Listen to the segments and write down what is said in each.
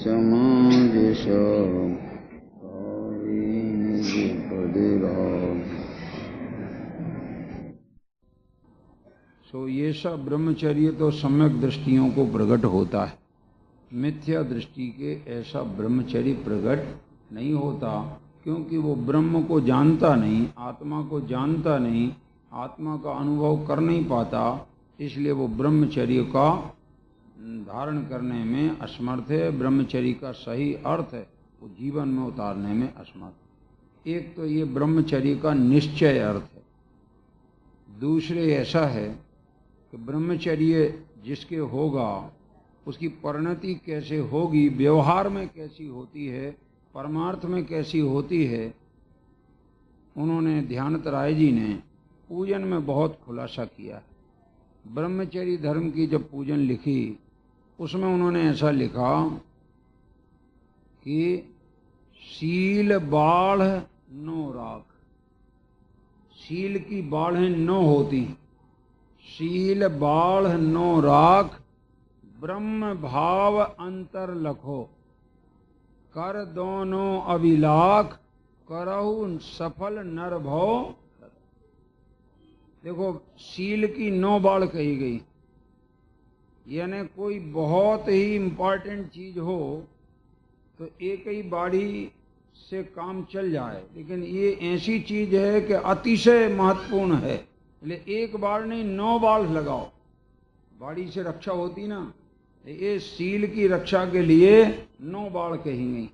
समाज सो ये सब ब्रह्मचर्य तो सम्यक दृष्टियों को प्रकट होता है। मिथ्या दृष्टि के ऐसा ब्रह्मचर्य प्रकट नहीं होता, क्योंकि वो ब्रह्म को जानता नहीं, आत्मा को जानता नहीं, आत्मा का अनुभव कर नहीं पाता, इसलिए वो ब्रह्मचर्य का धारण करने में असमर्थ है। ब्रह्मचर्य का सही अर्थ है वो जीवन में उतारने में असमर्थ। एक तो ये ब्रह्मचर्य का निश्चय अर्थ है, दूसरे ऐसा है कि ब्रह्मचर्य जिसके होगा उसकी परिणति कैसे होगी, व्यवहार में कैसी होती है, परमार्थ में कैसी होती है, उन्होंने ध्यानत राय जी ने पूजन में बहुत खुलासा किया। ब्रह्मचर्य धर्म की जब पूजन लिखी उसमें उन्होंने ऐसा लिखा कि शील बाढ़ नो राख, शील की बाढ़ें नो होती, शील बाढ़ नो राख, ब्रह्म भाव अंतर लखो, कर दोनों अभिलाख, करहु सफल नर भव। देखो, शील की नो बाढ़ कही गई, यानी कोई बहुत ही इम्पोर्टेंट चीज हो तो एक ही बाड़ी से काम चल जाए, लेकिन ये ऐसी चीज है कि अतिशय महत्वपूर्ण है, इसलिए एक बार नहीं 9 बार लगाओ, बाड़ी से रक्षा होती ना। ये शील की रक्षा के लिए 9 बाढ़ कही गई।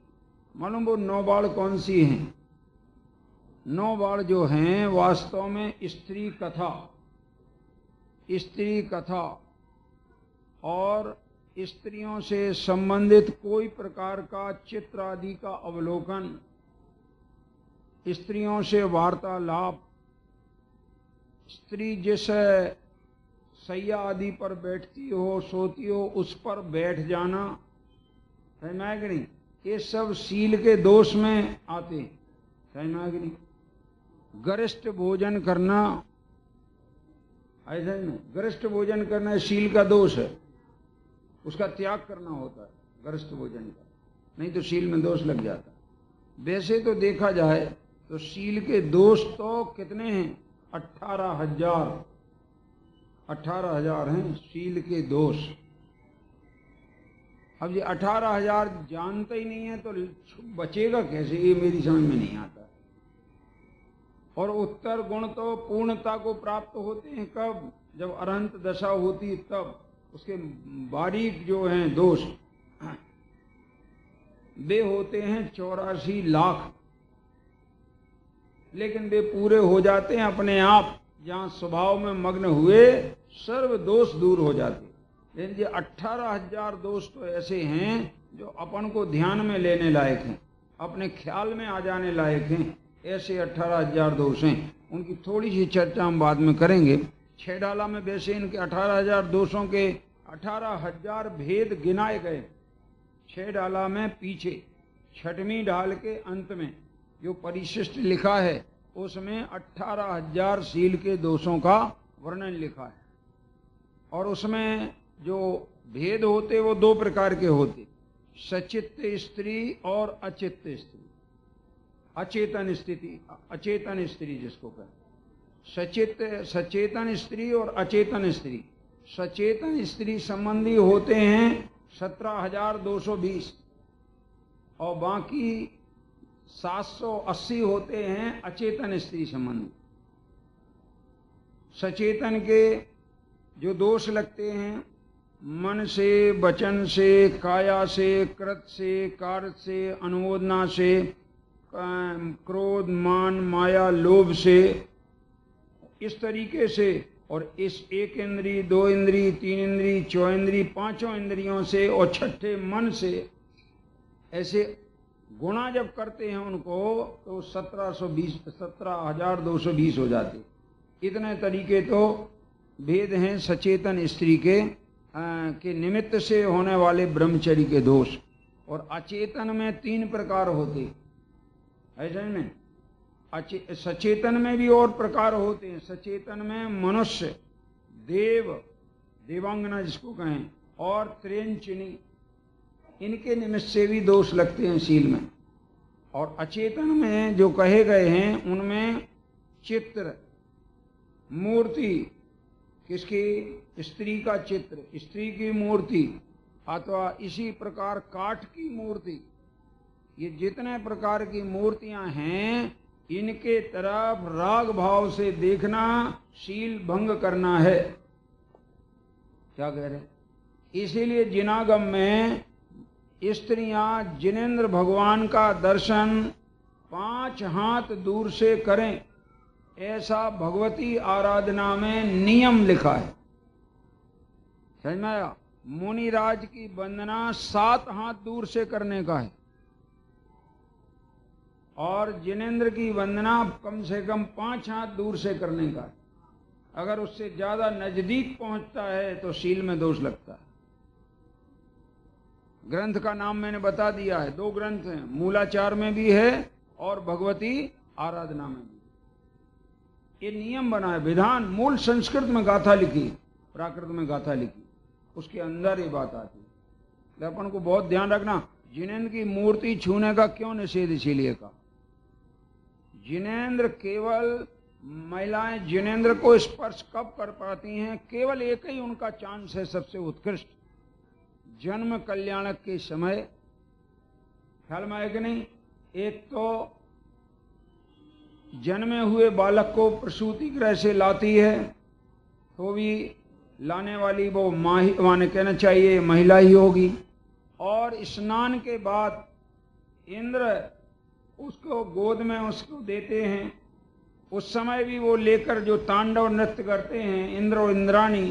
मालूम वो 9 बाढ़ कौन सी हैं? 9 बाढ़ जो हैं वास्तव में स्त्री कथा, स्त्री कथा और स्त्रियों से संबंधित कोई प्रकार का चित्र आदि का अवलोकन, स्त्रियों से वार्तालाप, स्त्री जिस सैया आदि पर बैठती हो, सोती हो, उस पर बैठ जाना, है कि नहीं, ये सब शील के दोष में आते, है कि नहीं। गरिष्ठ भोजन करना, ऐसा नहीं, गरिष्ठ भोजन करना शील का दोष है, उसका त्याग करना होता है गरिष्ठ भोजन का, नहीं तो शील में दोष लग जाता। वैसे तो देखा जाए तो शील के दोष तो कितने हैं? 18,000 हैं शील के दोष। अब ये 18,000 जानते ही नहीं है तो बचेगा कैसे, ये मेरी समझ में नहीं आता। और उत्तर गुण तो पूर्णता को प्राप्त होते हैं कब? जब अरहंत दशा होती तब। उसके बारीक जो हैं दोष वे होते हैं 84 लाख, लेकिन वे पूरे हो जाते हैं अपने आप, जहाँ स्वभाव में मग्न हुए सर्व दोष दूर हो जाते। लेकिन ये 18,000 दोष तो ऐसे हैं जो अपन को ध्यान में लेने लायक हैं, अपने ख्याल में आ जाने लायक हैं, ऐसे 18,000 दोष हैं। उनकी थोड़ी सी चर्चा हम बाद में करेंगे। 6 डाला में वैसे इनके 18,000 दोषों के 18,000 भेद गिनाए गए। 6 डाला में पीछे 6वीं डाल के अंत में जो परिशिष्ट लिखा है उसमें 18,000 शील के दोषों का वर्णन लिखा है। और उसमें जो भेद होते वो 2 प्रकार के होते, सचित्त स्त्री और अचित्त स्त्री, अचेतन स्थिति, अचेतन स्त्री जिसको कहें, सचेतन स्त्री और अचेतन स्त्री। सचेतन स्त्री संबंधी होते हैं 17,220 और बाकी 780 होते हैं अचेतन स्त्री संबंधी। सचेतन के जो दोष लगते हैं मन से, वचन से, काया से, कृत से, कार्य से, अनुमोदना से, क्रोध, मान, माया, लोभ से, इस तरीके से, और इस 1 इंद्री, 2 इंद्री, 3 इंद्री, 4 इंद्री, 5 इंद्रियों से और 6ठे मन से, ऐसे गुणा जब करते हैं उनको तो 17,220 हो जाते। इतने तरीके तो भेद हैं सचेतन स्त्री के निमित्त से होने वाले ब्रह्मचर्य के दोष। और अचेतन में 3 प्रकार होते, ऐसा नहीं, सचेतन में भी और प्रकार होते हैं। सचेतन में मनुष्य, देव, देवांगना जिसको कहें, और त्रेंचिनी, इनके निमित्त से भी दोष लगते हैं शील में। और अचेतन में जो कहे गए हैं उनमें चित्र, मूर्ति, किसकी? स्त्री का चित्र, स्त्री की मूर्ति, अथवा इसी प्रकार काठ की मूर्ति, ये जितने प्रकार की मूर्तियां हैं इनके तरफ राग भाव से देखना शील भंग करना है। क्या कह रहे? इसीलिए जिनागम में स्त्रियां जिनेंद्र भगवान का दर्शन 5 हाथ दूर से करें, ऐसा भगवती आराधना में नियम लिखा है। समझ में आया? मुनिराज की वंदना 7 हाथ दूर से करने का है और जिनेंद्र की वंदना कम से कम 5 हाथ दूर से करने का है। अगर उससे ज्यादा नजदीक पहुंचता है तो शील में दोष लगता है। ग्रंथ का नाम मैंने बता दिया है, 2 ग्रंथ हैं, मूलाचार में भी है और भगवती आराधना में भी। ये नियम बना है, विधान। मूल संस्कृत में गाथा लिखी, प्राकृत में गाथा लिखी, उसके अंदर ये बात आती है। तो अपन को बहुत ध्यान रखना, जिनेंद्र की मूर्ति छूने का क्यों निषेध इसीलिए का। जिनेंद्र केवल महिलाएं जिनेंद्र को स्पर्श कब कर पाती हैं? केवल एक ही उनका चांस है सबसे उत्कृष्ट, जन्म कल्याणक के समय। ख्याल में है कि नहीं? एक तो जन्मे हुए बालक को प्रसूति गृह से लाती है, तो भी लाने वाली वो माने कहना चाहिए महिला ही होगी। और स्नान के बाद इंद्र उसको गोद में उसको देते हैं, उस समय भी वो लेकर जो तांडव नृत्य करते हैं इंद्र और इंद्राणी,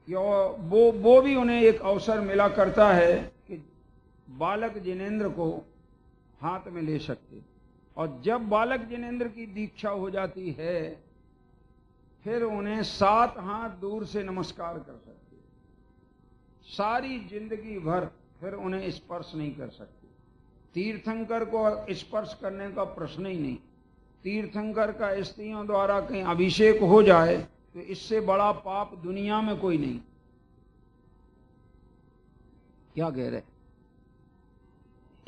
वो भी उन्हें एक अवसर मिला करता है कि बालक जिनेंद्र को हाथ में ले सकते। और जब बालक जिनेंद्र की दीक्षा हो जाती है फिर उन्हें 7 हाथ दूर से नमस्कार कर सकते, सारी जिंदगी भर फिर उन्हें स्पर्श नहीं कर सकते। तीर्थंकर को स्पर्श करने का प्रश्न ही नहीं। तीर्थंकर का स्त्रियों द्वारा कहीं अभिषेक हो जाए तो इससे बड़ा पाप दुनिया में कोई नहीं। क्या कह रहे?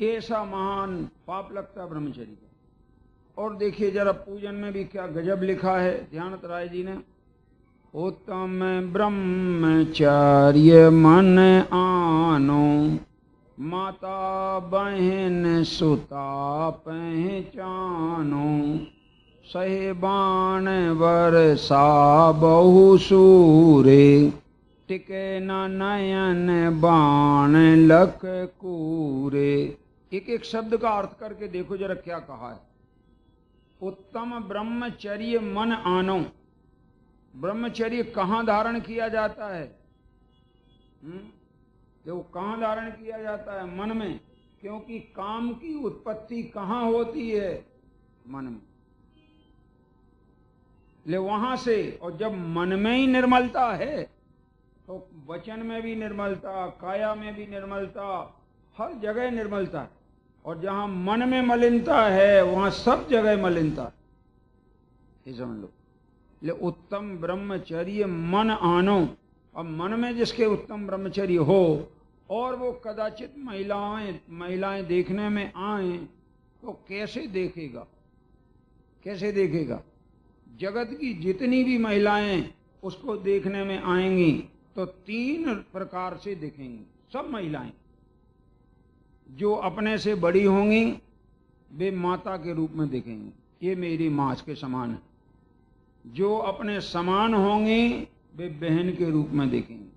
ऐसा महान पाप लगता है ब्रह्मचर्य का। और देखिए जरा पूजन में भी क्या गजब लिखा है ध्यानत राय जी ने। उत्तम ब्रह्मचर्य मन आनो, माता बहन सुता पहचानो, सहेबान वर्षा बहु सूरे, टिके न नयन बाण लख कूरे। एक एक शब्द का अर्थ करके देखो जरा क्या कहा है। उत्तम ब्रह्मचर्य मन आनो, ब्रह्मचर्य कहाँ धारण किया जाता है? देखो कहाँ धारण किया जाता है? मन में। क्योंकि काम की उत्पत्ति कहाँ होती है? मन में। ले वहां से, और जब मन में ही निर्मलता है तो वचन में भी निर्मलता, काया में भी निर्मलता, हर जगह निर्मलता है। और जहां मन में मलिनता है वहां सब जगह मलिनता है, ये समझ लो। ले उत्तम ब्रह्मचर्य मन आनो। अब मन में जिसके उत्तम ब्रह्मचर्य हो और वो कदाचित महिलाएं देखने में आए तो कैसे देखेगा? कैसे देखेगा? जगत की जितनी भी महिलाएं उसको देखने में आएंगी तो 3 प्रकार से देखेंगी। सब महिलाएं जो अपने से बड़ी होंगी वे माता के रूप में देखेंगी, ये मेरी माँ के समान है। जो अपने समान होंगी वे बहन के रूप में देखेंगी।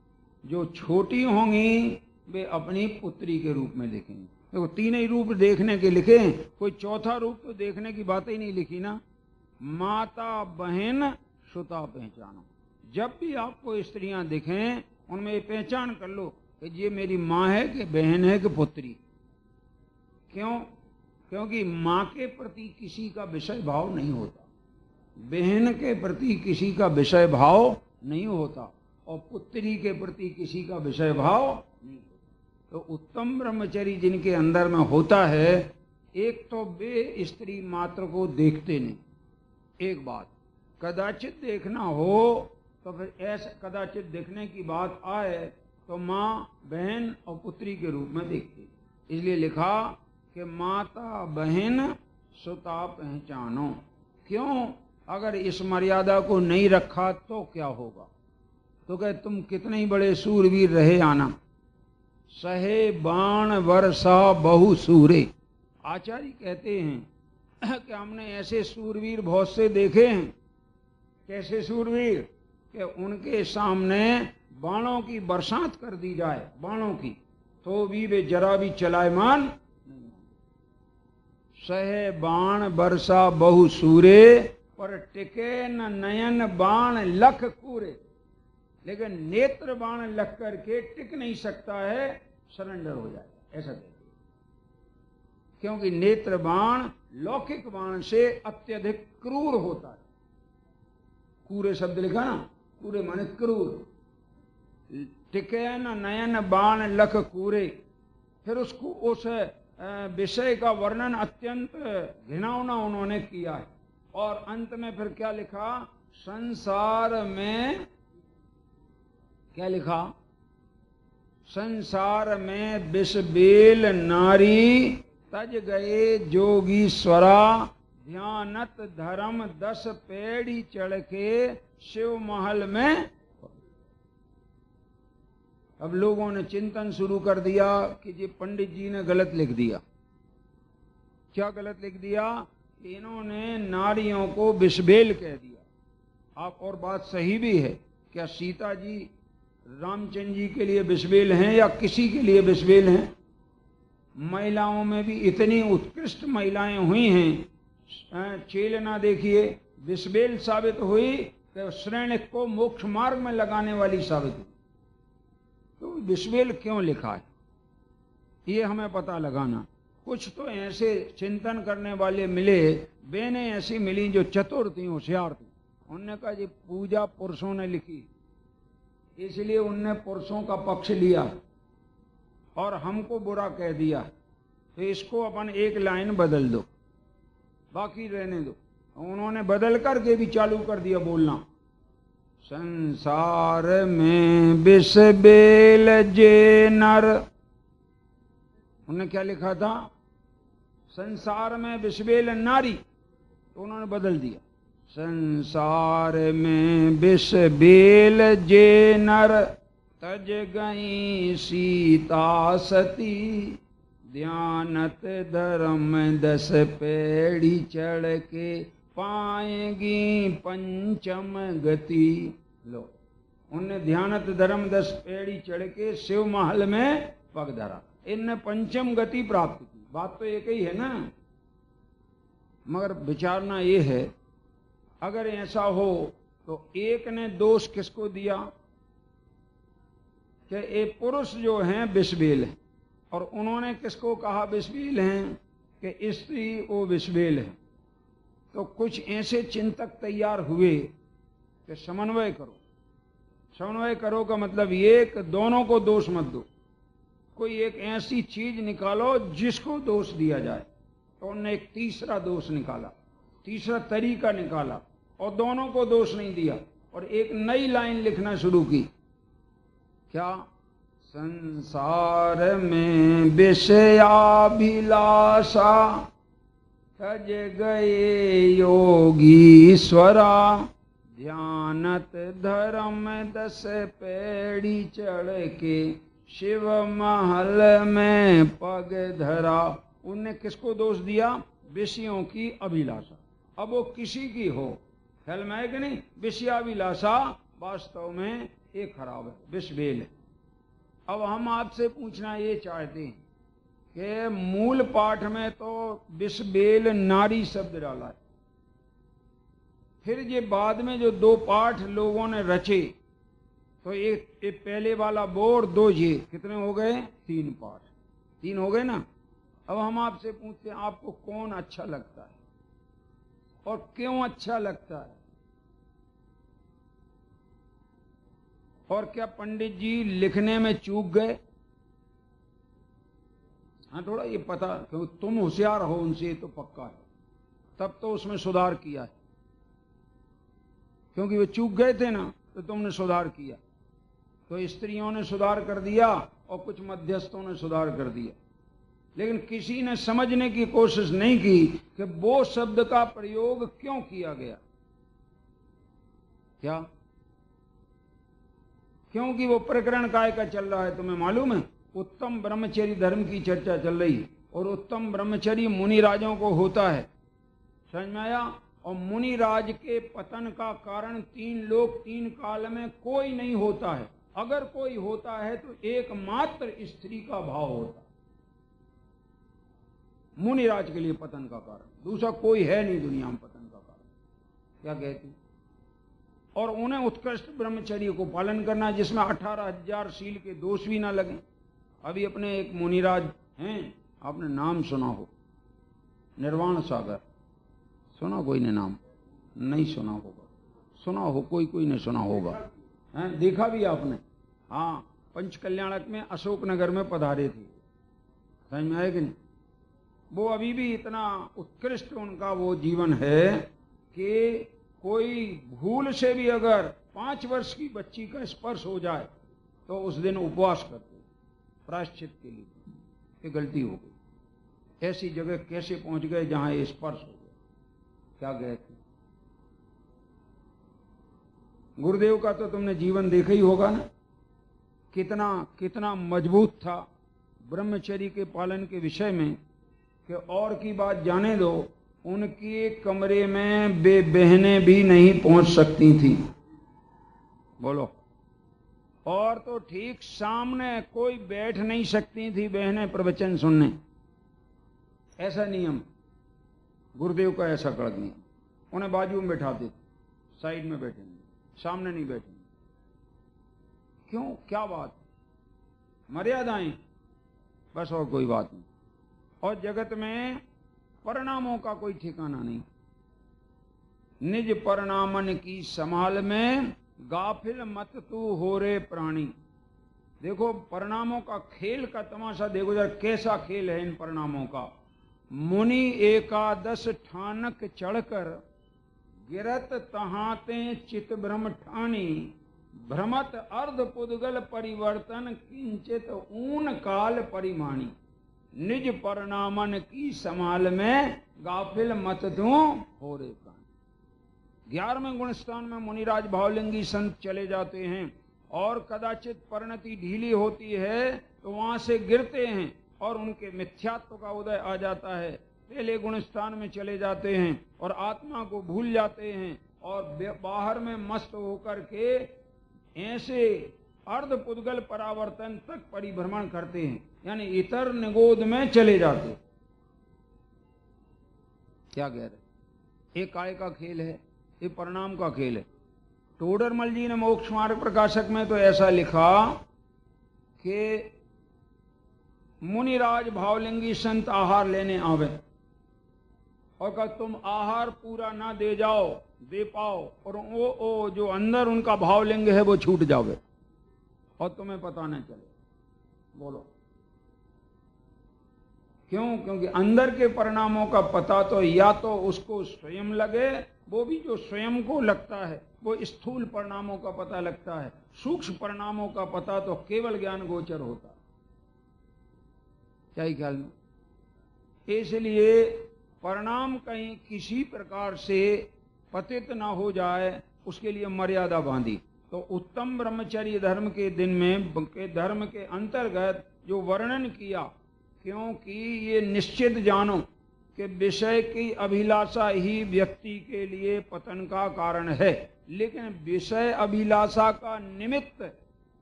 जो छोटी होंगी वे अपनी पुत्री के रूप में देखेंगी। देखो 3 ही रूप देखने के लिखे, कोई चौथा रूप तो देखने की बात ही नहीं लिखी ना। माता बहन सुता पहचानो। जब भी आपको स्त्रियां दिखें उनमें पहचान कर लो कि ये मेरी माँ है कि बहन है कि पुत्री। क्यों? क्योंकि माँ के प्रति किसी का विषय भाव नहीं होता, बहन के प्रति किसी का विषय भाव नहीं होता और पुत्री के प्रति किसी का विषय भाव नहीं होता। तो उत्तम ब्रह्मचर्य जिनके अंदर में होता है, एक तो वे स्त्री मात्र को देखते नहीं। एक बात, कदाचित देखना हो तो फिर ऐसा कदाचित देखने की बात आए तो माँ, बहन और पुत्री के रूप में देखती। इसलिए लिखा कि माता बहन सुता पहचानो। क्यों? अगर इस मर्यादा को नहीं रखा तो क्या होगा? तो कहे तुम कितने ही बड़े सूरवीर रहे आना, सहे बाण वर्षा बहु सूरे। आचार्य कहते हैं कि हमने ऐसे सूरवीर बहुत से देखे हैं। कैसे सूरवीर? कि उनके सामने बाणों की बरसात कर दी जाए, बाणों की, तो भी वे जरा भी चलायमान नहीं। सहे बाण वर्षा बहु सूरे, पर टिके न नयन बाण लख कूरे। लेकिन नेत्र बाण लग करके टिक नहीं सकता है, सरेंडर हो जाए, ऐसा कहते हैं। क्योंकि नेत्र बाण लौकिक बाण से अत्यधिक क्रूर होता है। कूरे शब्द लिखा ना, कूरे माने क्रूर। टिके न नयन बाण लख कूरे। फिर उसको उस विषय का वर्णन अत्यंत घिनौना उन्होंने किया है। और अंत में फिर क्या लिखा? संसार में क्या लिखा? संसार में विष बेल नारी, तज गए जोगीश्वरा, ध्यानत धर्म 10 पेड़ी चढ़ के शिव महल में। अब लोगों ने चिंतन शुरू कर दिया कि जी पंडित जी ने गलत लिख दिया। क्या गलत लिख दिया? इन्होंने नारियों को विषबेल कह दिया। आप और बात सही भी है। क्या सीता जी रामचंद्र जी के लिए विषबेल हैं या किसी के लिए विषबेल हैं? महिलाओं में भी इतनी उत्कृष्ट महिलाएं हुई हैं। चेलना देखिए, विषबेल साबित हुई तो श्रेणिक को मोक्ष मार्ग में लगाने वाली साबित हुई। तो विषबेल क्यों लिखा है, ये हमें पता लगाना। कुछ तो ऐसे चिंतन करने वाले मिले, बेने ऐसी मिली जो चतुर थी, होशियार थी। उनने कहा जी पूजा पुरुषों ने लिखी, इसलिए उनने पुरुषों का पक्ष लिया और हमको बुरा कह दिया, तो इसको अपन एक लाइन बदल दो, बाकी रहने दो। उन्होंने बदल करके भी चालू कर दिया बोलना, संसार में विष बेल जे नर। उन्होंने क्या लिखा था? संसार में विषबेल नारी, तो उन्होंने बदल दिया संसार में विष बेल जे नर, तज गई सीता सती, ध्यानत धर्म 10 पेड़ी चढ़ के, पाएंगी पंचम गति। लो, उनने ध्यानत धर्म 10 पेड़ी चढ़ के शिव महल में पग धरा, इनने पंचम गति प्राप्त की। बात तो एक ही है ना, मगर विचारना ये है, अगर ऐसा हो तो एक ने दोष किसको दिया कि ये पुरुष जो हैं विषबेल है, और उन्होंने किसको कहा विषबेल हैं कि स्त्री वो विषबेल है। तो कुछ ऐसे चिंतक तैयार हुए कि समन्वय करो। समन्वय करो का मतलब ये कि दोनों को दोष मत दो, कोई एक ऐसी चीज निकालो जिसको दोष दिया जाए। तो उन्होंने एक तीसरा दोष निकाला, तीसरा तरीका निकाला, और दोनों को दोष नहीं दिया, और एक नई लाइन लिखना शुरू की। क्या? संसार में विषयाभिलाषा, तज गए योगीश्वरा, ध्यानत धर्म 10 पेड़ी चढ़ के, शिव महल में पग धरा। उनने किसको दोष दिया? विषयों की अभिलाषा। अब वो किसी की हो, ख्याल में है कि नहीं? विषयाभिलाषा वास्तव में एक खराब है, विषबेल है। अब हम आपसे पूछना ये चाहते हैं कि मूल पाठ में तो विषबेल नारी शब्द डाला है, फिर ये बाद में जो 2 पाठ लोगों ने रचे, तो एक पहले वाला बोर 2 ये कितने हो गए? 3 पाठ, 3 हो गए ना। अब हम आपसे पूछते हैं आपको कौन अच्छा लगता है और क्यों अच्छा लगता है? और क्या पंडित जी लिखने में चूक गए? हाँ, थोड़ा ये पता, क्योंकि तुम होशियार हो उनसे तो पक्का है, तब तो उसमें सुधार किया है, क्योंकि वे चूक गए थे ना, तो तुमने सुधार किया। तो स्त्रियों ने सुधार कर दिया और कुछ मध्यस्थों ने सुधार कर दिया, लेकिन किसी ने समझने की कोशिश नहीं की कि वो शब्द का प्रयोग क्यों किया गया। क्या? क्योंकि वो प्रकरण काय का चल रहा है, तुम्हें मालूम है? उत्तम ब्रह्मचर्य धर्म की चर्चा चल रही है, और उत्तम ब्रह्मचर्य मुनि राजों को होता है, समझ में आया? और मुनि राज के पतन का कारण 3 लोक 3 काल में कोई नहीं होता है। अगर कोई होता है तो एकमात्र स्त्री का भाव होता है मुनिराज के लिए पतन का कारण, दूसरा कोई है नहीं दुनिया में पतन का कारण। क्या कहती? और उन्हें उत्कृष्ट ब्रह्मचर्य को पालन करना जिसमें 18,000 शील के दोष भी ना लगे। अभी अपने एक मुनिराज हैं, आपने नाम सुना हो, निर्वाण सागर, सुना कोई ने नाम? नहीं सुना होगा, सुना हो कोई ने सुना होगा, हैं? देखा भी आपने? हाँ, पंचकल्याणक में अशोकनगर में पधारे थे, समझ में आया कि नहीं? वो अभी भी इतना उत्कृष्ट उनका वो जीवन है कि कोई भूल से भी अगर 5 वर्ष की बच्ची का स्पर्श हो जाए तो उस दिन उपवास करते प्रायश्चित के लिए, ये गलती हो गई। ऐसी जगह कैसे पहुंच गए जहां ये स्पर्श हो गया? क्या गए थे? गुरुदेव का तो तुमने जीवन देखा ही होगा ना, कितना मजबूत था ब्रह्मचर्य के पालन के विषय में, कि और की बात जाने दो, उनके कमरे में बहनें भी नहीं पहुंच सकती थी। बोलो। और तो ठीक सामने कोई बैठ नहीं सकती थी बहनें प्रवचन सुनने, ऐसा नियम गुरुदेव का, ऐसा कड़क नियम। उन्हें बाजू में बैठाते थे, साइड में बैठेंगे, सामने नहीं बैठेंगे। क्यों? क्या बात? मर्यादाएं, बस, और कोई बात नहीं। और जगत में परिणामों का कोई ठिकाना नहीं। निज परिणामन की संभाल में गाफिल मत तू हो रे प्राणी। देखो परिणामों का खेल का तमाशा देखो जरा, कैसा खेल है इन परिणामों का। मुनि 11 ठानक चढ़कर गिरत तहाते चित भ्रम ठानी, भ्रमत अर्ध पुद्गल परिवर्तन किंचित ऊन काल परिमाणी। निज परिणामन की संभाल में गाफिल मत तू हो रे प्राणी। 11वें गुण स्थान में मुनिराज भावलिंगी संत चले जाते हैं, और कदाचित परिणति ढीली होती है तो वहां से गिरते हैं और उनके मिथ्यात्व का उदय आ जाता है। पहले गुण स्थान में चले जाते हैं और आत्मा को भूल जाते हैं, और बाहर में मस्त होकर के ऐसे अर्ध पुद्गल परावर्तन तक परिभ्रमण करते हैं, यानी इतर निगोद में चले जाते। क्या कह रहे? ये काय का खेल है, ये परिणाम का खेल है। टोडरमल जी ने मोक्ष मार्ग प्रकाशक में तो ऐसा लिखा कि मुनिराज भावलिंगी संत आहार लेने आवे, और कहा तुम आहार पूरा ना दे पाओ, और वो जो अंदर उनका भावलिंग है वो छूट जावे और तुम्हें पता न चले। बोलो क्यों? क्योंकि अंदर के परिणामों का पता तो या तो उसको स्वयं लगे, वो भी जो स्वयं को लगता है वो स्थूल परिणामों का पता लगता है, सूक्ष्म परिणामों का पता तो केवल ज्ञान गोचर होता है। क्या ही ख्याल में? इसलिए परिणाम कहीं किसी प्रकार से पतित ना हो जाए, उसके लिए मर्यादा बांधी। तो उत्तम ब्रह्मचर्य धर्म के दिन में धर्म के अंतर्गत जो वर्णन किया, क्योंकि ये निश्चित जानो कि विषय की अभिलाषा ही व्यक्ति के लिए पतन का कारण है, लेकिन विषय अभिलाषा का निमित्त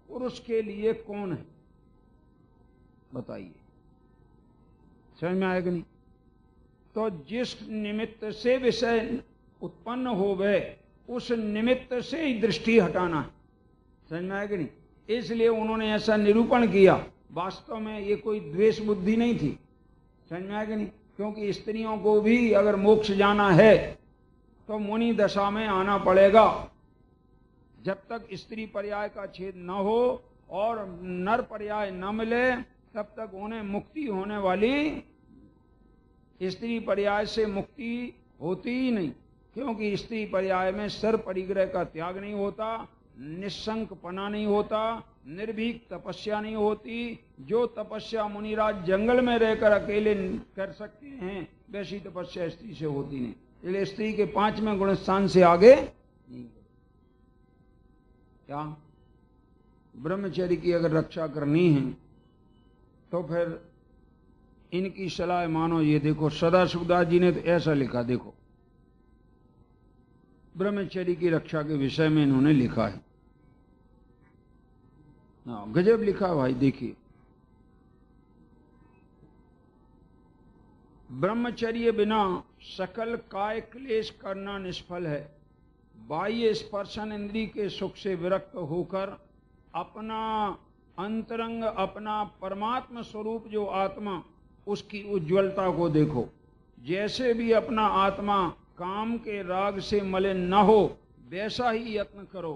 पुरुष के लिए कौन है? बताइए, समझ में आएगा नहीं? तो जिस निमित्त से विषय उत्पन्न हो गए उस निमित्त से ही दृष्टि हटाना है। समझ में आएगा नहीं? इसलिए उन्होंने ऐसा निरूपण किया। वास्तव में ये कोई द्वेष बुद्धि नहीं थी। समझ में आएगा नहीं? क्योंकि स्त्रियों को भी अगर मोक्ष जाना है तो मुनि दशा में आना पड़ेगा। जब तक स्त्री पर्याय का छेद न हो और नर पर्याय न मिले तब तक उन्हें मुक्ति होने वाली, स्त्री पर्याय से मुक्ति होती ही नहीं। क्योंकि स्त्री पर्याय में सर परिग्रह का त्याग नहीं होता, निशंक पना नहीं होता, निर्भीक तपस्या नहीं होती। जो तपस्या मुनिराज जंगल में रहकर अकेले कर सकते हैं वैसी तपस्या स्त्री से होती नहीं। इसलिए स्त्री के 5वें गुण स्थान से आगे नहीं। क्या ब्रह्मचर्य की अगर रक्षा करनी है तो फिर इनकी सलाह मानो। ये देखो सदाशिवदास जी ने तो ऐसा लिखा, देखो ब्रह्मचर्य की रक्षा के विषय में इन्होंने लिखा है। गजब लिखा भाई। देखिए, ब्रह्मचर्य बिना सकल काय क्लेश करना निष्फल है। बाह्य स्पर्शन इंद्रिय के सुख से विरक्त होकर अपना अंतरंग, अपना परमात्मा स्वरूप जो आत्मा, उसकी उज्ज्वलता को देखो। जैसे भी अपना आत्मा काम के राग से मलिन न हो वैसा ही यत्न करो।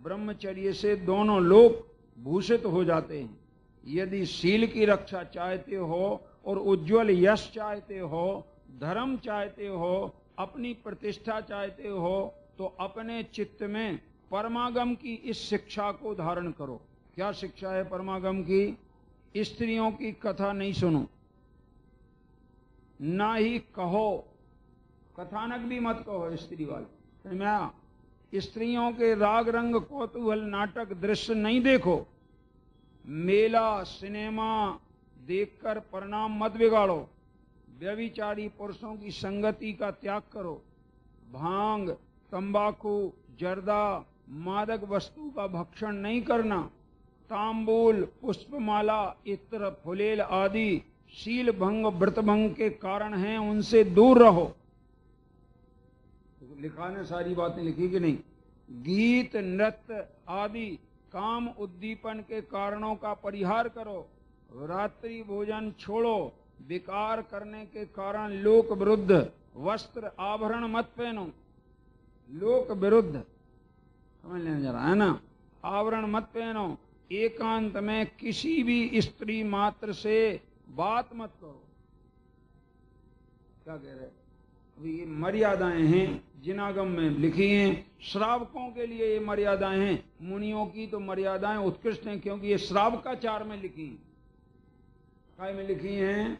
ब्रह्मचर्य से दोनों लोग भूषित हो जाते हैं। यदि शील की रक्षा चाहते हो और उज्जवल यश चाहते हो, धर्म चाहते हो, अपनी प्रतिष्ठा चाहते हो, तो अपने चित्त में परमागम की इस शिक्षा को धारण करो। क्या शिक्षा है परमागम की? स्त्रियों की कथा नहीं सुनो, ना ही कहो, कथानक भी मत कहो स्त्री वाले। स्त्रियों के राग रंग कौतूहल नाटक दृश्य नहीं देखो। मेला सिनेमा देखकर परिणाम मत बिगाड़ो। व्यभिचारी पुरुषों की संगति का त्याग करो। भांग, तंबाकू, जर्दा, मादक वस्तु का भक्षण नहीं करना। तांबूल, पुष्पमाला, इत्र, फुलेल आदि शील भंग, व्रत भंग के कारण हैं, उनसे दूर रहो। लिखा ने सारी बातें लिखी कि नहीं? गीत, नृत्य आदि काम उद्दीपन के कारणों का परिहार करो। रात्रि भोजन छोड़ो। विकार करने के कारण लोक विरुद्ध वस्त्र आभरण मत पहनो। लोक विरुद्ध समझ लेना जरा, है ना? आवरण मत पहनो। एकांत में किसी भी स्त्री मात्र से बात मत करो। क्या कह रहे? अभी ये मर्यादाएं हैं जिनागम में लिखी हैं। श्रावकों के लिए ये मर्यादाएं हैं। मुनियों की तो मर्यादाएं उत्कृष्ट हैं, क्योंकि ये श्रावकाचार में लिखी हैं। काय में लिखी हैं?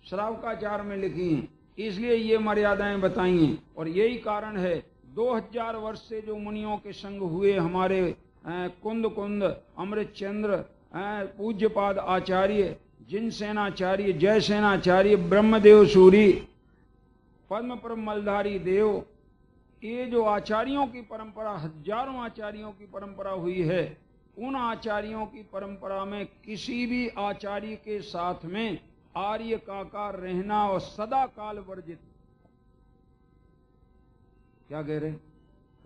श्रावकाचार में लिखी हैं, इसलिए ये मर्यादाएं बताई हैं। और यही कारण है 2000 वर्ष से जो मुनियों के संग हुए हमारे कुंद कुंद, अमृत चंद्र, पूज्यपाद आचार्य, जिन सेनाचार्य, जय सेनाचार्य, ब्रह्मदेव सूरी, पद्म पर मलधारी देव, ये जो आचार्यों की परंपरा, हजारों आचार्यों की परंपरा हुई है, उन आचार्यों की परंपरा में किसी भी आचार्य के साथ में आर्य का रहना और सदा काल वर्जित। क्या कह रहे?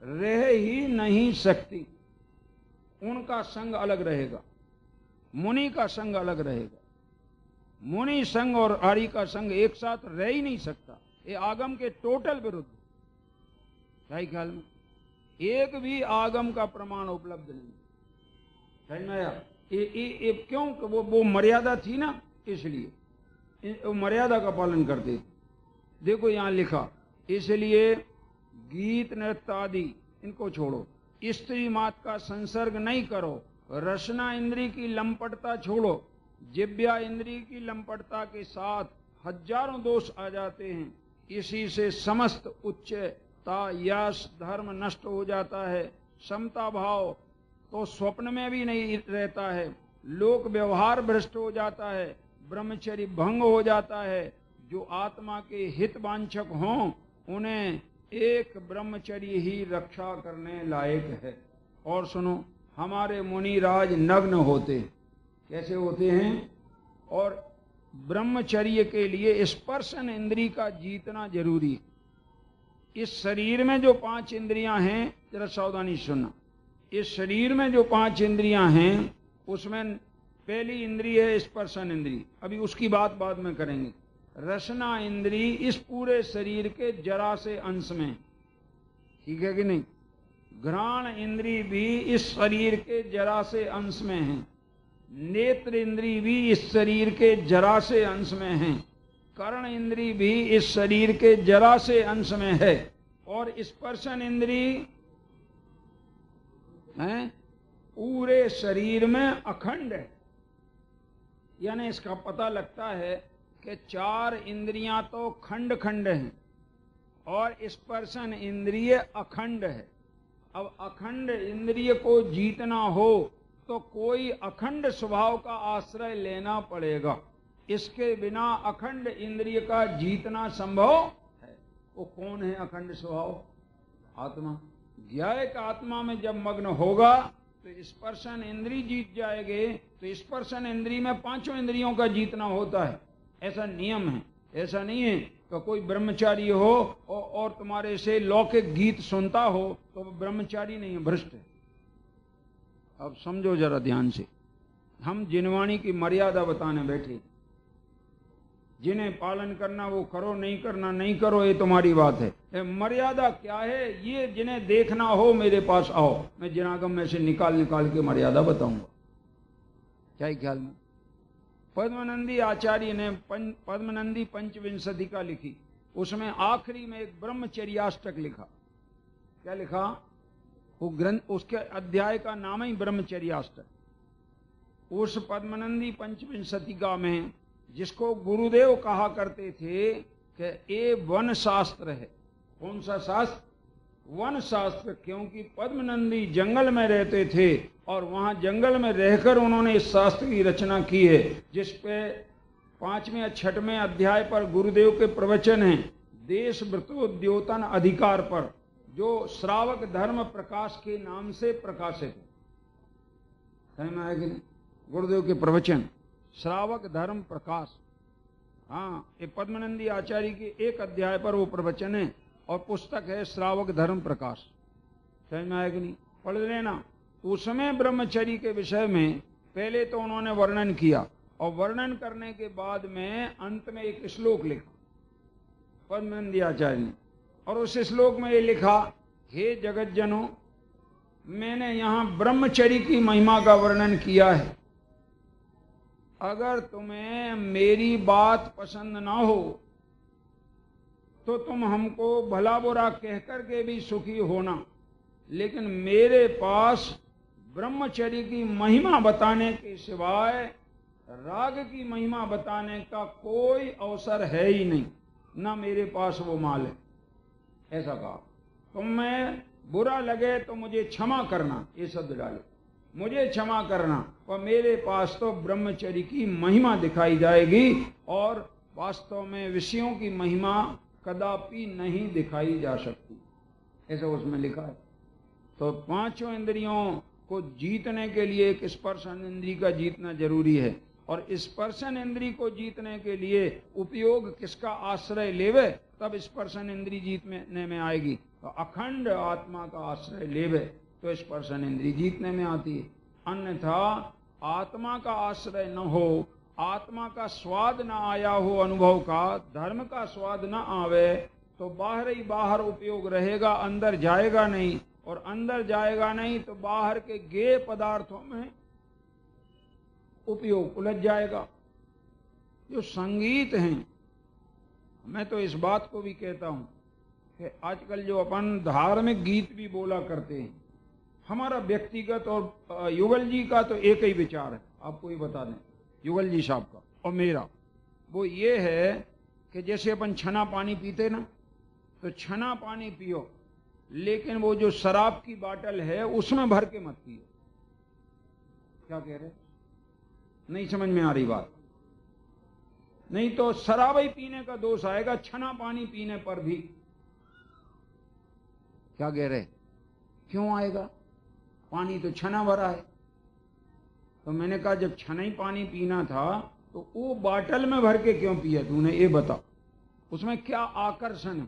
रह ही नहीं सकती। उनका संग अलग रहेगा, मुनि का संग अलग रहेगा। मुनि संग और आर्य का संग एक साथ रह ही नहीं सकता। ये आगम के टोटल विरुद्ध। क्या ख्याल में? एक भी आगम का प्रमाण उपलब्ध नहीं। समझ में आया? क्यों? वो मर्यादा थी ना, इसलिए वो मर्यादा का पालन करते थे। देखो यहां लिखा, इसलिए गीत नृत्य आदि इनको छोड़ो। स्त्री मात का संसर्ग नहीं करो। रसना इंद्री की लंपटता छोड़ो। जिब्या इंद्री की लंपटता के साथ हजारों दोष आ जाते हैं। इसी से समस्त उच्चता, यश, धर्म नष्ट हो जाता है। समता भाव तो स्वप्न में भी नहीं रहता है। लोक व्यवहार भ्रष्ट हो जाता है। ब्रह्मचर्य भंग हो जाता है। जो आत्मा के हित वांछक हों उन्हें एक ब्रह्मचर्य ही रक्षा करने लायक है। और सुनो, हमारे मुनिराज नग्न होते। कैसे होते हैं? और ब्रह्मचर्य के लिए स्पर्शन इंद्री का जीतना जरूरी है। इस शरीर में जो 5 इंद्रियां हैं, जरा सावधानी सुनना। इस शरीर में जो 5 इंद्रियां हैं, उसमें पहली इंद्री है स्पर्शन इंद्री। अभी उसकी बात बाद में करेंगे। रसना इंद्री इस पूरे शरीर के जरा से अंश में, ठीक है कि नहीं? घ्राण इंद्री भी इस शरीर के जरा से अंश में है। नेत्र इंद्री भी इस शरीर के जरा से अंश में है। कर्ण इंद्री भी इस शरीर के जरा से अंश में है। और स्पर्शन इंद्री है पूरे शरीर में अखंड है। यानी इसका पता लगता है कि 4 इंद्रियां तो खंड खंड हैं और स्पर्शन इंद्रिय अखंड है। अब अखंड इंद्रिय को जीतना हो तो कोई अखंड स्वभाव का आश्रय लेना पड़ेगा। इसके बिना अखंड इंद्रिय का जीतना संभव है। वो कौन है अखंड स्वभाव? आत्मा। ज्ञायक आत्मा में जब मग्न होगा तो स्पर्शन इंद्रिय जीत जाएंगे। तो स्पर्शन इंद्रिय में 5 इंद्रियों का जीतना होता है, ऐसा नियम है। ऐसा नहीं है तो कोई ब्रह्मचारी हो और तुम्हारे से लौकिक गीत सुनता हो तो वो ब्रह्मचारी नहीं है, भ्रष्ट है। अब समझो जरा ध्यान से, हम जिनवाणी की मर्यादा बताने बैठे। जिन्हें पालन करना वो करो, नहीं करना नहीं करो, ये तुम्हारी बात है। मर्यादा क्या है? ये जिन्हें देखना हो मेरे पास आओ, मैं जिनागम में से निकाल के मर्यादा बताऊंगा। क्या ख्याल में? पद्मनंदी आचार्य ने पद्मनंदी पंचविंशतिका लिखी, उसमें आखिरी में एक ब्रह्मचर्याष्टक लिखा। क्या लिखा? वो ग्रंथ, उसके अध्याय का नाम ही ब्रह्मचर्याष्टक। उस पद्मनंदी पंचविंशतिका में, जिसको गुरुदेव कहा करते थे कि ये वन शास्त्र है। कौन सा शास्त्र? वन शास्त्र। क्योंकि पद्मनंदी जंगल में रहते थे और वहां जंगल में रहकर उन्होंने इस शास्त्र की रचना की है, जिस पे 5वें या 6वें अध्याय पर गुरुदेव के प्रवचन हैं। देश वृत्तोद्योतन अधिकार पर, जो श्रावक धर्म प्रकाश के नाम से प्रकाशित है। समझ में आया कि नहीं? गुरुदेव के प्रवचन, श्रावक धर्म प्रकाश। हाँ, ये पद्मनंदी आचार्य के एक अध्याय पर वो प्रवचन है और पुस्तक है श्रावक धर्म प्रकाश। समझ में आया कि नहीं? पढ़ लेना। उसमें ब्रह्मचर्य के विषय में पहले तो उन्होंने वर्णन किया और वर्णन करने के बाद में अंत में एक श्लोक लिखा पद्मनंदी आचार्य ने। और उस श्लोक में ये लिखा, हे जगत जनों, मैंने यहां ब्रह्मचर्य की महिमा का वर्णन किया है। अगर तुम्हें मेरी बात पसंद ना हो तो तुम हमको भला बुरा कहकर के भी सुखी होना, लेकिन मेरे पास ब्रह्मचर्य की महिमा बताने के सिवाय राग की महिमा बताने का कोई अवसर है ही नहीं, ना मेरे पास वो माल है। ऐसा कहा। तुम्हें बुरा लगे तो मुझे क्षमा करना, ये शब्द डाले, मुझे क्षमा करना, और मेरे पास तो ब्रह्मचर्य की महिमा दिखाई जाएगी और वास्तव में विषयों की महिमा कदापि नहीं दिखाई जा सकती। ऐसा उसमें लिखा है। तो 5 इंद्रियों को जीतने के लिए एक स्पर्शन इंद्रिय का जीतना जरूरी है, और स्पर्शन इंद्रिय को जीतने के लिए उपयोग किसका आश्रय लेवे, तब स्पर्शन इंद्रिय जीतने में आएगी। तो अखंड आत्मा का आश्रय लेवे तो स्पर्शन इंद्रिय जीतने में आती है। अन्यथा आत्मा का आश्रय न हो, आत्मा का स्वाद न आया हो, अनुभव का, धर्म का स्वाद न आवे, तो बाहर ही बाहर उपयोग रहेगा, अंदर जाएगा नहीं, और अंदर जाएगा नहीं तो बाहर के गेय पदार्थों में उपयोग उलझ जाएगा। जो संगीत हैं, मैं तो इस बात को भी कहता हूं कि आजकल जो अपन धार्मिक गीत भी बोला करते हैं, हमारा व्यक्तिगत और युगल जी का तो एक ही विचार है, आपको ये बता दें, युगल जी साहब का और मेरा, वो ये है कि जैसे अपन छना पानी पीते ना, तो छना पानी पियो, लेकिन वो जो शराब की बाटल है उसमें भर के मत पियो। क्या कह रहे? नहीं समझ में आ रही बात? नहीं तो शराब ही पीने का दोष आएगा, छना पानी पीने पर भी। क्या कह रहे? क्यों आएगा? पानी तो छना भरा है। तो मैंने कहा जब छना ही पानी पीना था तो वो बाटल में भर के क्यों पिया तूने, ये बता, उसमें क्या आकर्षण है?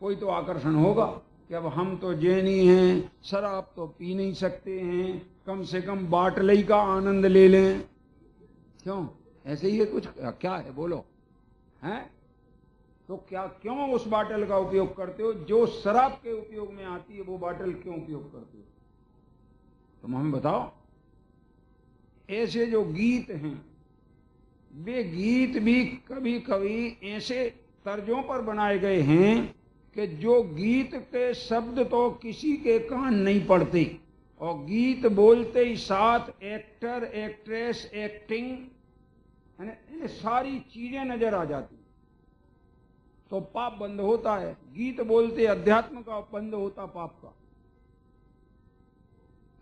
कोई तो आकर्षण होगा कि अब हम तो जैनी हैं, शराब तो पी नहीं सकते हैं, कम से कम बाटल ही का आनंद ले लें। क्यों? ऐसे ही है कुछ? क्या है बोलो? हैं? तो क्या क्यों उस बाटल का उपयोग करते हो? जो शराब के उपयोग में आती है वो बाटल क्यों उपयोग करते हो? तुम हमें बताओ। ऐसे जो गीत हैं, वे गीत भी कभी कभी ऐसे तर्जों पर बनाए गए हैं कि जो गीत के शब्द तो किसी के कान नहीं पड़ते, और गीत बोलते ही साथ एक्टर, एक्ट्रेस, एक्टिंग, ये सारी चीजें नजर आ जाती, तो पाप बंद होता है। गीत बोलते अध्यात्म का बंद होता पाप का।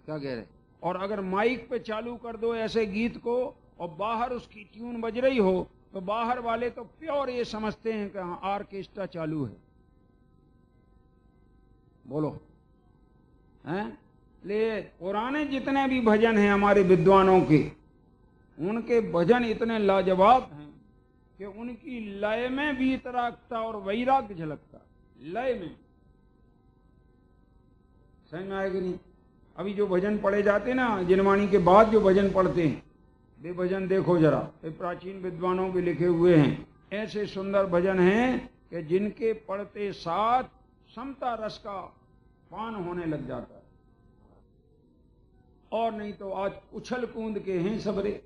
क्या कह रहे? और अगर माइक पे चालू कर दो ऐसे गीत को और बाहर उसकी ट्यून बज रही हो, तो बाहर वाले तो प्योर ये समझते हैं कि हाँ ऑर्केस्ट्रा चालू है। बोलो, हैं? ले पुराने जितने भी भजन हैं हमारे विद्वानों के, उनके भजन इतने लाजवाब हैं कि उनकी लय में भी वीतरागता और वैराग्य झलकता। लय में समझ में आएगी नहीं? अभी जो भजन पढ़े जाते ना, जिनवाणी के बाद जो भजन पढ़ते हैं, वे भजन देखो जरा, ये प्राचीन विद्वानों के लिखे हुए हैं। ऐसे सुंदर भजन हैं कि जिनके पढ़ते साथ समता रस का पान होने लग जाता है। और नहीं तो आज उछल कूद के हैं सबरे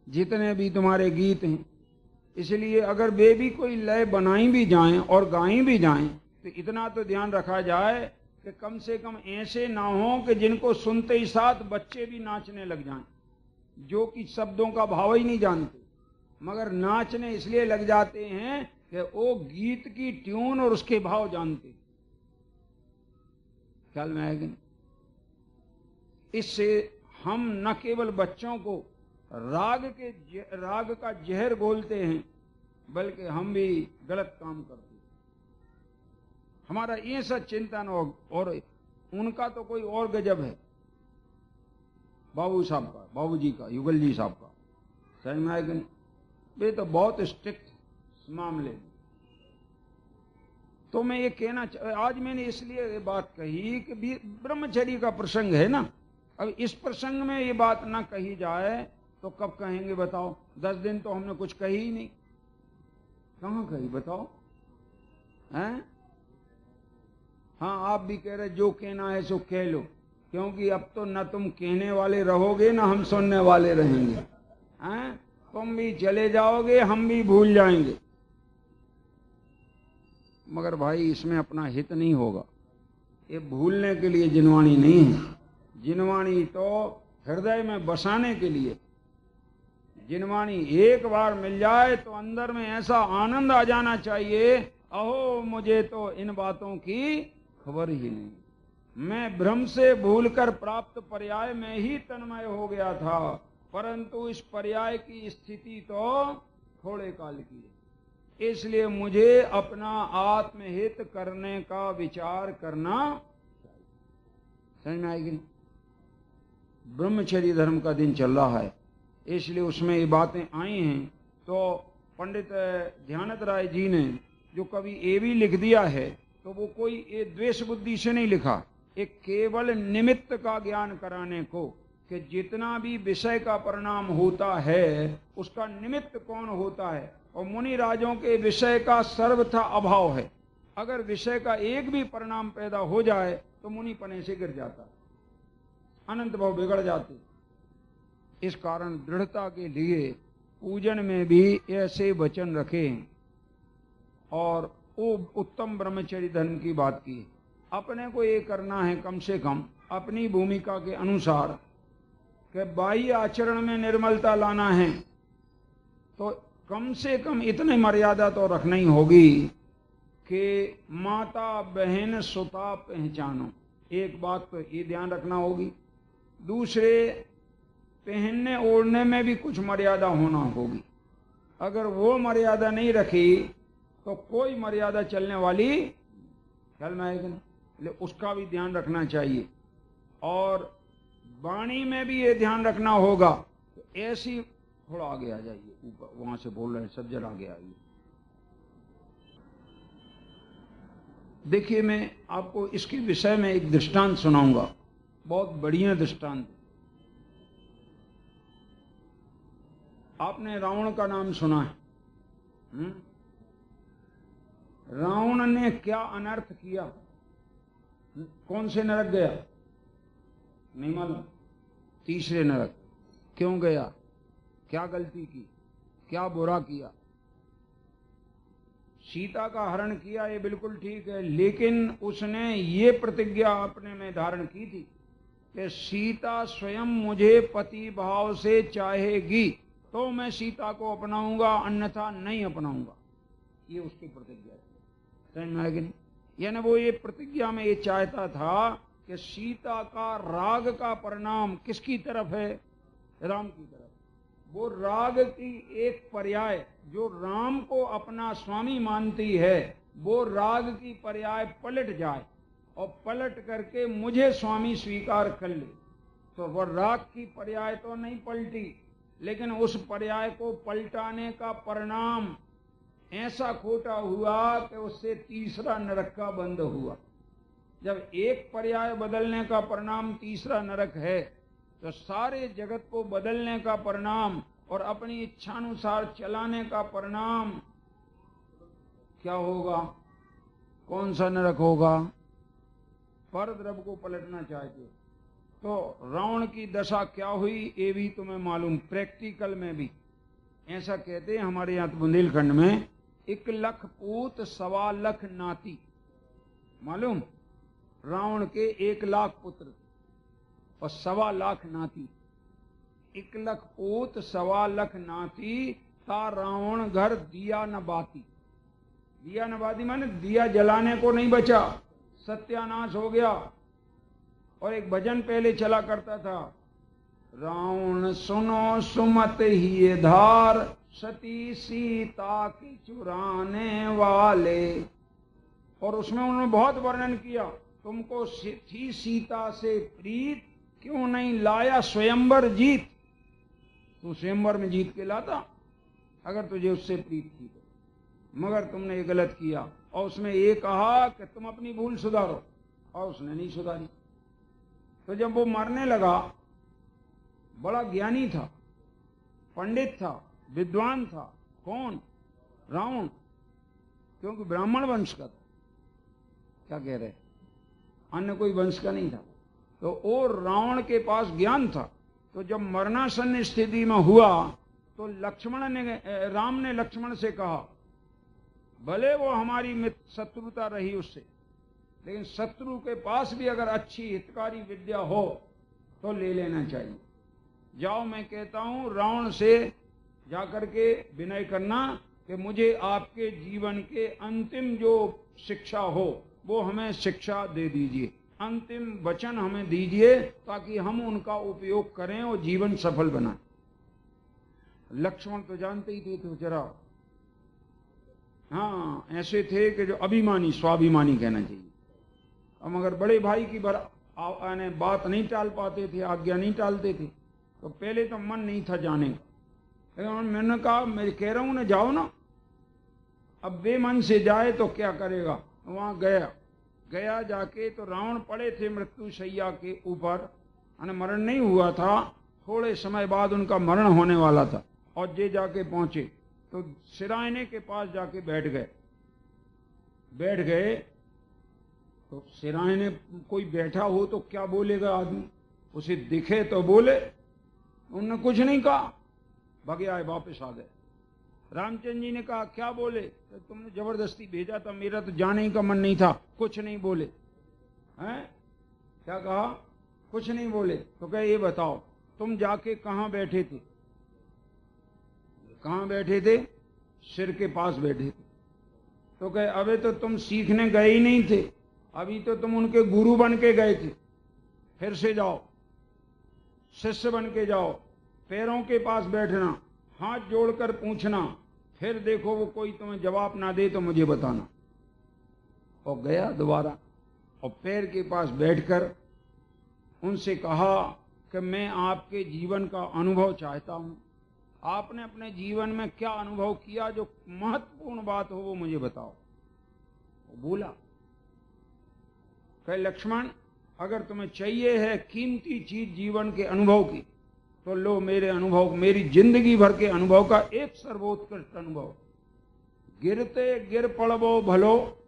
जितने भी तुम्हारे गीत हैं। इसलिए अगर वे भी कोई लय बनाई भी जाएं और गाई भी जाएं, तो इतना तो ध्यान रखा जाए कि कम से कम ऐसे ना हो कि जिनको सुनते ही साथ बच्चे भी नाचने लग जाएं, जो कि शब्दों का भाव ही नहीं जानते, मगर नाचने इसलिए लग जाते हैं कि वो गीत की ट्यून और उसके भाव जानते। ख्याल में आएगा? इससे हम न केवल बच्चों को राग का जहर घोलते हैं, बल्कि हम भी गलत काम करते हैं। हमारा ये सब चिंतन और उनका तो कोई और गजब है, बाबू साहब का, बाबूजी का, युगल जी साहब का। समझ में आएगा नहीं? वे तो बहुत स्ट्रिक्ट इस मामले में। तो मैं ये कहना आज मैंने इसलिए ये बात कही कि ब्रह्मचर्य का प्रसंग है ना। अब इस प्रसंग में ये बात ना कही जाए तो कब कहेंगे बताओ? 10 दिन तो हमने कुछ कही ही नहीं। कहाँ कही बताओ? हैं? हाँ, आप भी कह रहे जो कहना है सो कह लो, क्योंकि अब तो न तुम कहने वाले रहोगे ना हम सुनने वाले रहेंगे। हैं? तुम भी चले जाओगे, हम भी भूल जाएंगे। मगर भाई इसमें अपना हित नहीं होगा। ये भूलने के लिए जिनवाणी नहीं है। जिनवाणी तो हृदय में बसाने के लिए। जिनवाणी एक बार मिल जाए तो अंदर में ऐसा आनंद आ जाना चाहिए, अहो मुझे तो इन बातों की खबर ही नहीं, मैं भ्रम से भूलकर प्राप्त पर्याय में ही तन्मय हो गया था, परंतु इस पर्याय की स्थिति तो थोड़े काल की है। इसलिए मुझे अपना आत्महित करने का विचार करना चाहिए। समझ में आएगी? ब्रह्मचर्य धर्म का दिन चल रहा है, इसलिए उसमें ये बातें आई हैं। तो पंडित ध्यानत राय जी ने जो कभी ये भी लिख दिया है, तो वो कोई ये द्वेष बुद्धि से नहीं लिखा, एक केवल निमित्त का ज्ञान कराने को, कि जितना भी विषय का परिणाम होता है उसका निमित्त कौन होता है। और मुनि राजों के विषय का सर्वथा अभाव है। अगर विषय का एक भी परिणाम पैदा हो जाए तो मुनि पने से गिर जाता, अनंत भाव बिगड़ जाते। इस कारण दृढ़ता के लिए पूजन में भी ऐसे वचन रखें और वो उत्तम ब्रह्मचर्य धर्म की बात की। अपने को ये करना है कम से कम अपनी भूमिका के अनुसार कि बाह्य आचरण में निर्मलता लाना है, तो कम से कम इतनी मर्यादा तो रखनी ही होगी कि माता बहन सुता पहचानो। एक बात तो ये ध्यान रखना होगी। दूसरे, पहनने ओढ़ने में भी कुछ मर्यादा होना होगी। अगर वो मर्यादा नहीं रखी तो कोई मर्यादा चलने वाली ख्याल में आएगी नहीं, उसका भी ध्यान रखना चाहिए। और वाणी में भी ये ध्यान रखना होगा। तो ऐसी थोड़ा आगे आ जाइए, ऊपर वहां से बोल रहे हैं सब, जरा आगे आइए। देखिए, मैं आपको इसके विषय में एक दृष्टांत सुनाऊंगा, बहुत बढ़िया दृष्टांत। आपने रावण का नाम सुना है? रावण ने क्या अनर्थ किया? कौन से नरक गया? नहीं मालूम। तीसरे नरक। क्यों गया? क्या गलती की? क्या बुरा किया? सीता का हरण किया, ये बिल्कुल ठीक है, लेकिन उसने ये प्रतिज्ञा अपने में धारण की थी कि सीता स्वयं मुझे पति भाव से चाहेगी तो मैं सीता को अपनाऊंगा, अन्यथा नहीं अपनाऊंगा। ये उसकी प्रतिज्ञा थी, समझ में आया कि नहीं? यानी वो ये प्रतिज्ञा में ये चाहता था कि सीता का राग का परिणाम किसकी तरफ है? राम की तरफ। वो राग की एक पर्याय जो राम को अपना स्वामी मानती है, वो राग की पर्याय पलट जाए और पलट करके मुझे स्वामी स्वीकार कर ले। तो वह राग की पर्याय तो नहीं पलटी, लेकिन उस पर्याय को पलटाने का परिणाम ऐसा खोटा हुआ कि उससे तीसरा नरक का बंध हुआ। जब एक पर्याय बदलने का परिणाम तीसरा नरक है, तो सारे जगत को बदलने का परिणाम और अपनी इच्छानुसार चलाने का परिणाम क्या होगा? कौन सा नरक होगा? परद्रव को पलटना चाहते। तो रावण की दशा क्या हुई ये भी तुम्हें मालूम, प्रैक्टिकल में भी ऐसा कहते हैं हमारे यहाँ बुंदेलखंड में, 1 लाख पूत 1.25 लाख नाती। मालूम, रावण के 1 लाख पुत्र और 1.25 लाख नाती। 1 लाख पूत 1.25 लाख नाती ता रावण घर दिया न बाती। दिया न बाती माने दिया जलाने को नहीं बचा, सत्यानाश हो गया। और एक भजन पहले चला करता था, रावण सुनो सुमत ही धार, सती सीता की चुराने वाले। और उसमें उन्होंने बहुत वर्णन किया, तुमको थी सीता से प्रीत, क्यों नहीं लाया स्वयंवर जीत? तू स्वयंवर में जीत के लाता अगर तुझे उससे प्रीत थी तो, मगर तुमने ये गलत किया। और उसमें ये कहा कि तुम अपनी भूल सुधारो, और उसने नहीं सुधारी। तो जब वो मरने लगा, बड़ा ज्ञानी था, पंडित था, विद्वान था। कौन? रावण, क्योंकि ब्राह्मण वंश का था। क्या कह रहे? अन्य कोई वंश का नहीं था। तो वो रावण के पास ज्ञान था। तो जब मरणासन्न स्थिति में हुआ तो राम ने लक्ष्मण से कहा, भले वो हमारी शत्रुता रही उससे, लेकिन शत्रु के पास भी अगर अच्छी हितकारी विद्या हो तो ले लेना चाहिए। जाओ, मैं कहता हूं रावण से जाकर के विनय करना कि मुझे आपके जीवन के अंतिम जो शिक्षा हो वो हमें शिक्षा दे दीजिए, अंतिम वचन हमें दीजिए, ताकि हम उनका उपयोग करें और जीवन सफल बनाएं। लक्ष्मण तो जानते ही थे, तो जरा हाँ ऐसे थे कि जो अभिमानी, स्वाभिमानी कहना चाहिए। अब मगर बड़े भाई की बात नहीं टाल पाते थे, आज्ञा नहीं टालते थे। तो पहले तो मन नहीं था जाने का, लेकिन मैंने कहा, मैं कह रहा हूं ना जाओ ना। अब बेमन से जाए तो क्या करेगा? वहां गया जाके तो रावण पड़े थे मृत्यु शैया के ऊपर, मरण नहीं हुआ था, थोड़े समय बाद उनका मरण होने वाला था। और जे जाके पहुंचे तो सिरायने के पास जाके बैठ गए। तो सिरायने कोई बैठा हो तो क्या बोलेगा आदमी? उसे दिखे तो बोले। उन्होंने कुछ नहीं कहा, भगे आए, वापस आ गए। रामचंद्र जी ने कहा, क्या बोले? तो तुमने जबरदस्ती भेजा था, मेरा तो जाने का मन नहीं था। कुछ नहीं बोले। हैं? क्या कहा? कुछ नहीं बोले। तो कहे, ये बताओ तुम जाके कहां बैठे थे? कहां बैठे थे? सिर के पास बैठे थे। तो कहे, अबे तो तुम सीखने गए ही नहीं थे, अभी तो तुम उनके गुरु बन के गए थे। फिर से जाओ, शिष्य बन के जाओ, पैरों के पास बैठना, हाथ जोड़कर पूछना, फिर देखो वो कोई तुम्हें जवाब ना दे तो मुझे बताना। और गया दोबारा और पैर के पास बैठकर उनसे कहा कि मैं आपके जीवन का अनुभव चाहता हूं। आपने अपने जीवन में क्या अनुभव किया, जो महत्वपूर्ण बात हो वो मुझे बताओ। वो बोला, कहे, लक्ष्मण, अगर तुम्हें चाहिए है कीमती चीज जीवन के अनुभव की, तो लो मेरे अनुभव, मेरी जिंदगी भर के अनुभव का एक सर्वोत्कृष्ट अनुभव। गिरते गिर पड़वो भलो,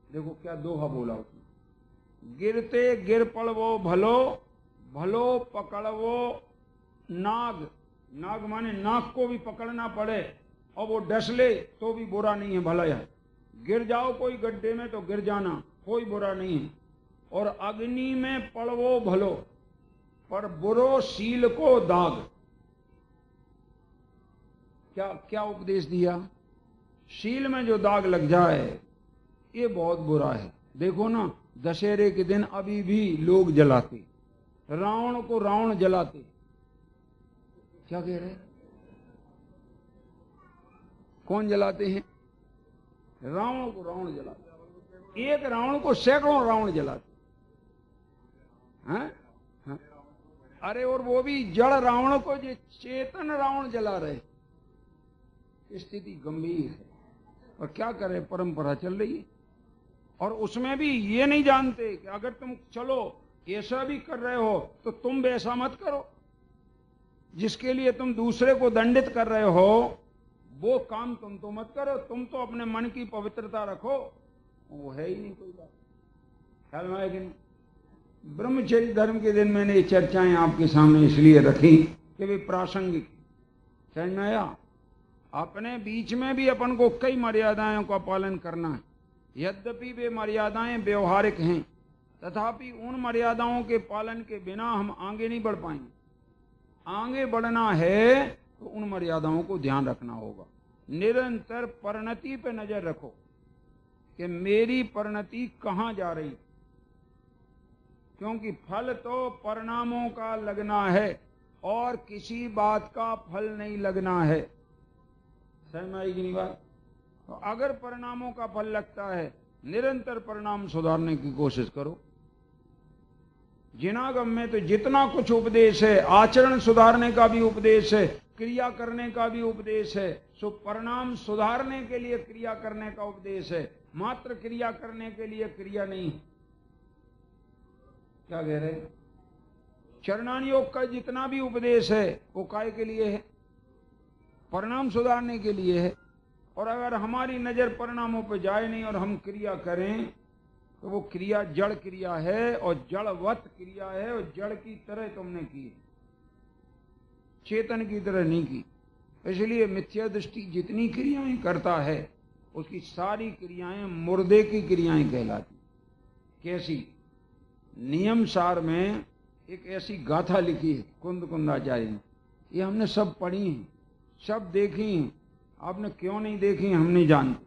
देखो क्या दोहा बोला उसने, गिरते गिर पड़वो भलो, भलो पकड़वो नाग। नाग माने नाग को भी पकड़ना पड़े और वो डस ले तो भी बुरा नहीं है, भला है। गिर जाओ कोई गड्ढे में तो गिर जाना, कोई बुरा नहीं है। और अग्नि में पड़वो भलो, पर बुरो शील को दाग। क्या क्या उपदेश दिया? शील में जो दाग लग जाए ये बहुत बुरा है। देखो ना, दशहरे के दिन अभी भी लोग जलाते, रावण को रावण जलाते। क्या कह रहे? कौन जलाते हैं? रावण को रावण जलाते। एक रावण को सैकड़ों रावण जलाते हैं। हाँ? अरे और वो भी जड़ रावण को, जो चेतन रावण जला रहे। स्थिति गंभीर है। और क्या करे, परंपरा चल रही है। और उसमें भी ये नहीं जानते कि अगर तुम चलो ऐसा भी कर रहे हो तो तुम वैसा मत करो। जिसके लिए तुम दूसरे को दंडित कर रहे हो वो काम तुम तो मत करो। तुम तो अपने मन की पवित्रता रखो। वो है ही नहीं कोई बात। ख्याल में आए कि नहीं? ब्रह्मचर्य धर्म के दिन मैंने ये चर्चाएं आपके सामने इसलिए रखी कि वे प्रासंगिक। समझ में आया? अपने बीच में भी अपन को कई मर्यादाओं का पालन करना है। यद्यपि वे मर्यादाएं व्यवहारिक हैं, तथापि उन मर्यादाओं के पालन के बिना हम आगे नहीं बढ़ पाएंगे। आगे बढ़ना है तो उन मर्यादाओं को ध्यान रखना होगा। निरंतर परिणति पे नजर रखो कि मेरी परिणति कहां जा रही, क्योंकि फल तो परिणामों का लगना है और किसी बात का फल नहीं लगना है। समझ में आएगी नहीं बात? तो अगर परिणामों का फल लगता है, निरंतर परिणाम सुधारने की कोशिश करो। जिनागम में तो जितना कुछ उपदेश है, आचरण सुधारने का भी उपदेश है, क्रिया करने का भी उपदेश है। सो परिणाम सुधारने के लिए क्रिया करने का उपदेश है, मात्र क्रिया करने के लिए क्रिया नहीं। क्या कह रहे? चरणान योग का जितना भी उपदेश है वो काय के लिए है? परिणाम सुधारने के लिए है। और अगर हमारी नजर परिणामों पर जाए नहीं और हम क्रिया करें तो वो क्रिया जड़ क्रिया है और जड़वत क्रिया है, और जड़ की तरह तुमने की है, चेतन की तरह नहीं की। इसलिए मिथ्या दृष्टि जितनी क्रियाएं करता है उसकी सारी क्रियाएं मुर्दे की क्रियाएं कहलाती। कैसी? नियम सार में एक ऐसी गाथा लिखी है कुंद कुंदाचार्य ने, ये हमने सब पढ़ी है, सब देखी हैं। आपने क्यों नहीं देखी हम नहीं जानते।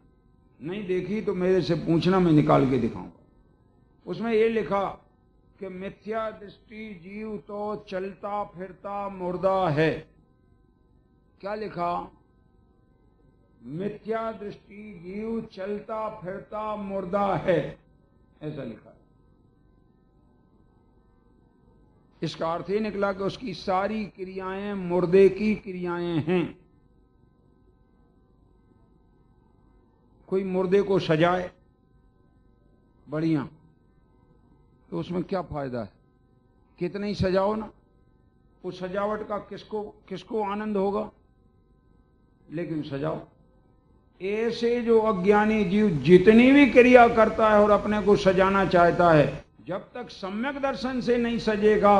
नहीं देखी तो मेरे से पूछना, मैं निकाल के दिखाऊंगा। उसमें ये लिखा कि मिथ्या दृष्टि जीव तो चलता फिरता मुर्दा है। क्या लिखा? मिथ्या दृष्टि जीव चलता फिरता मुर्दा है, ऐसा लिखा। इसका अर्थ ये निकला कि उसकी सारी क्रियाएं मुर्दे की क्रियाएं हैं। कोई मुर्दे को सजाए बढ़िया, तो उसमें क्या फायदा है? कितना ही सजाओ ना, उस सजावट का किसको आनंद होगा? लेकिन सजाओ। ऐसे जो अज्ञानी जीव जितनी भी क्रिया करता है और अपने को सजाना चाहता है, जब तक सम्यक दर्शन से नहीं सजेगा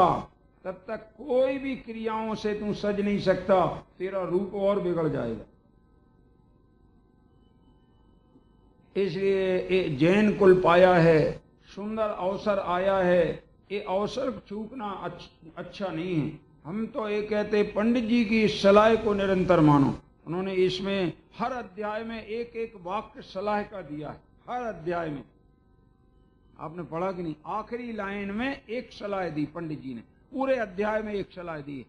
तब तक कोई भी क्रियाओं से तू सज नहीं सकता। तेरा रूप और बिगड़ जाएगा। इसलिए जैन कुल पाया है, सुंदर अवसर आया है, ये अवसर चूकना अच्छा नहीं है। हम तो ये कहते, पंडित जी की इस सलाह को निरंतर मानो। उन्होंने इसमें हर अध्याय में एक एक वाक्य सलाह का दिया है। हर अध्याय में आपने पढ़ा कि नहीं? आखिरी लाइन में एक सलाह दी पंडित जी ने, पूरे अध्याय में एक सलाह दी है।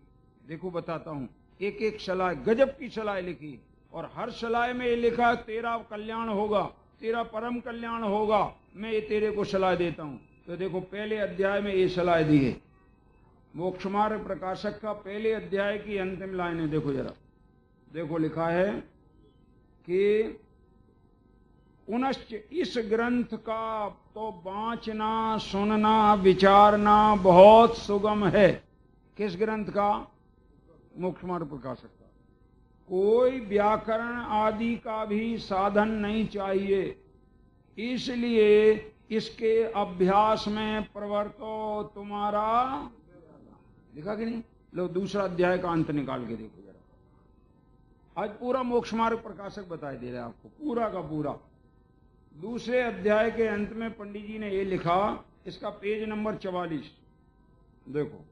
देखो बताता हूं, एक एक सलाह, गजब की सलाह लिखी। और हर सलाह में ये लिखा, तेरा कल्याण होगा, तेरा परम कल्याण होगा, मैं ये तेरे को सलाह देता हूं। तो देखो पहले अध्याय में ये सलाह दी है। मोक्ष मार्ग प्रकाशक का पहले अध्याय की अंतिम लाइन है। देखो जरा, देखो लिखा है कि पुनश्च इस ग्रंथ का तो बांचना, सुनना, विचारना बहुत सुगम है। किस ग्रंथ का? मोक्ष मार्ग प्रकाशक का। कोई व्याकरण आदि का भी साधन नहीं चाहिए, इसलिए इसके अभ्यास में प्रवर्तो तुम्हारा। लिखा कि नहीं? लो दूसरा अध्याय का अंत निकाल के देखो जरा। आज पूरा मोक्ष मार्ग प्रकाशक बताई दे रहा है आपको, पूरा का पूरा। दूसरे अध्याय के अंत में पंडित जी ने ये लिखा, इसका पेज नंबर 44 देखो।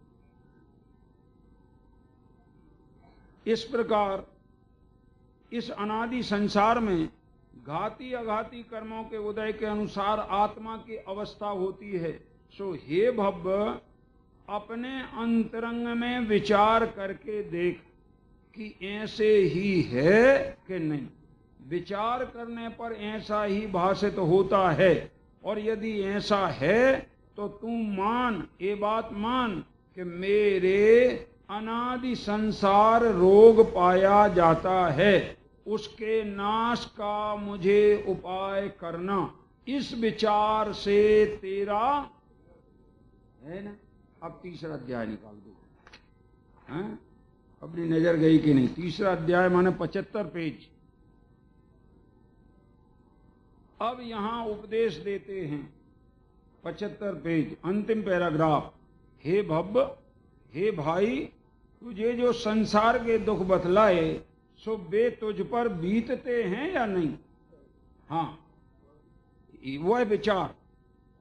इस प्रकार इस अनादि संसार में घाती अघाती कर्मों के उदय के अनुसार आत्मा की अवस्था होती है। सो हे भव्य, अपने अंतरंग में विचार करके देख कि ऐसे ही है कि नहीं। विचार करने पर ऐसा ही भाषित होता है, और यदि ऐसा है तो तू मान, ये बात मान कि मेरे अनादि संसार रोग पाया जाता है, उसके नाश का मुझे उपाय करना, इस विचार से तेरा है ना। अब तीसरा अध्याय निकाल दो। हैं? अपनी नजर गई कि नहीं? तीसरा अध्याय माने 75 पेज। अब यहां उपदेश देते हैं 75 पेज, अंतिम पैराग्राफ। हे भव्य, हे भाई, तुझे जो संसार के दुख बतलाए सो वे तुझ पर बीतते हैं या नहीं? हाँ, वह विचार।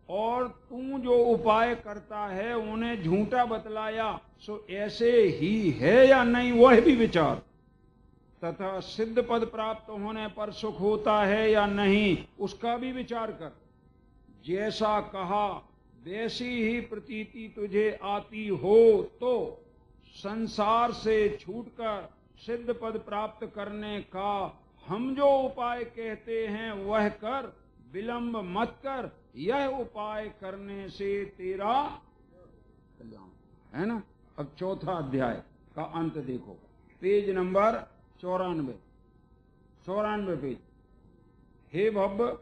और तू जो उपाय करता है उन्हें झूठा बतलाया सो ऐसे ही है या नहीं? वह भी विचार। तथा सिद्ध पद प्राप्त होने पर सुख होता है या नहीं, उसका भी विचार कर। जैसा कहा वैसी ही प्रतीति तुझे आती हो तो संसार से छूटकर सिद्ध पद प्राप्त करने का हम जो उपाय कहते हैं वह कर, विलंब मत कर। यह उपाय करने से तेरा कल्याण है ना। अब चौथा अध्याय का अंत देखो, पेज नंबर 94 पेज। हे भव्य,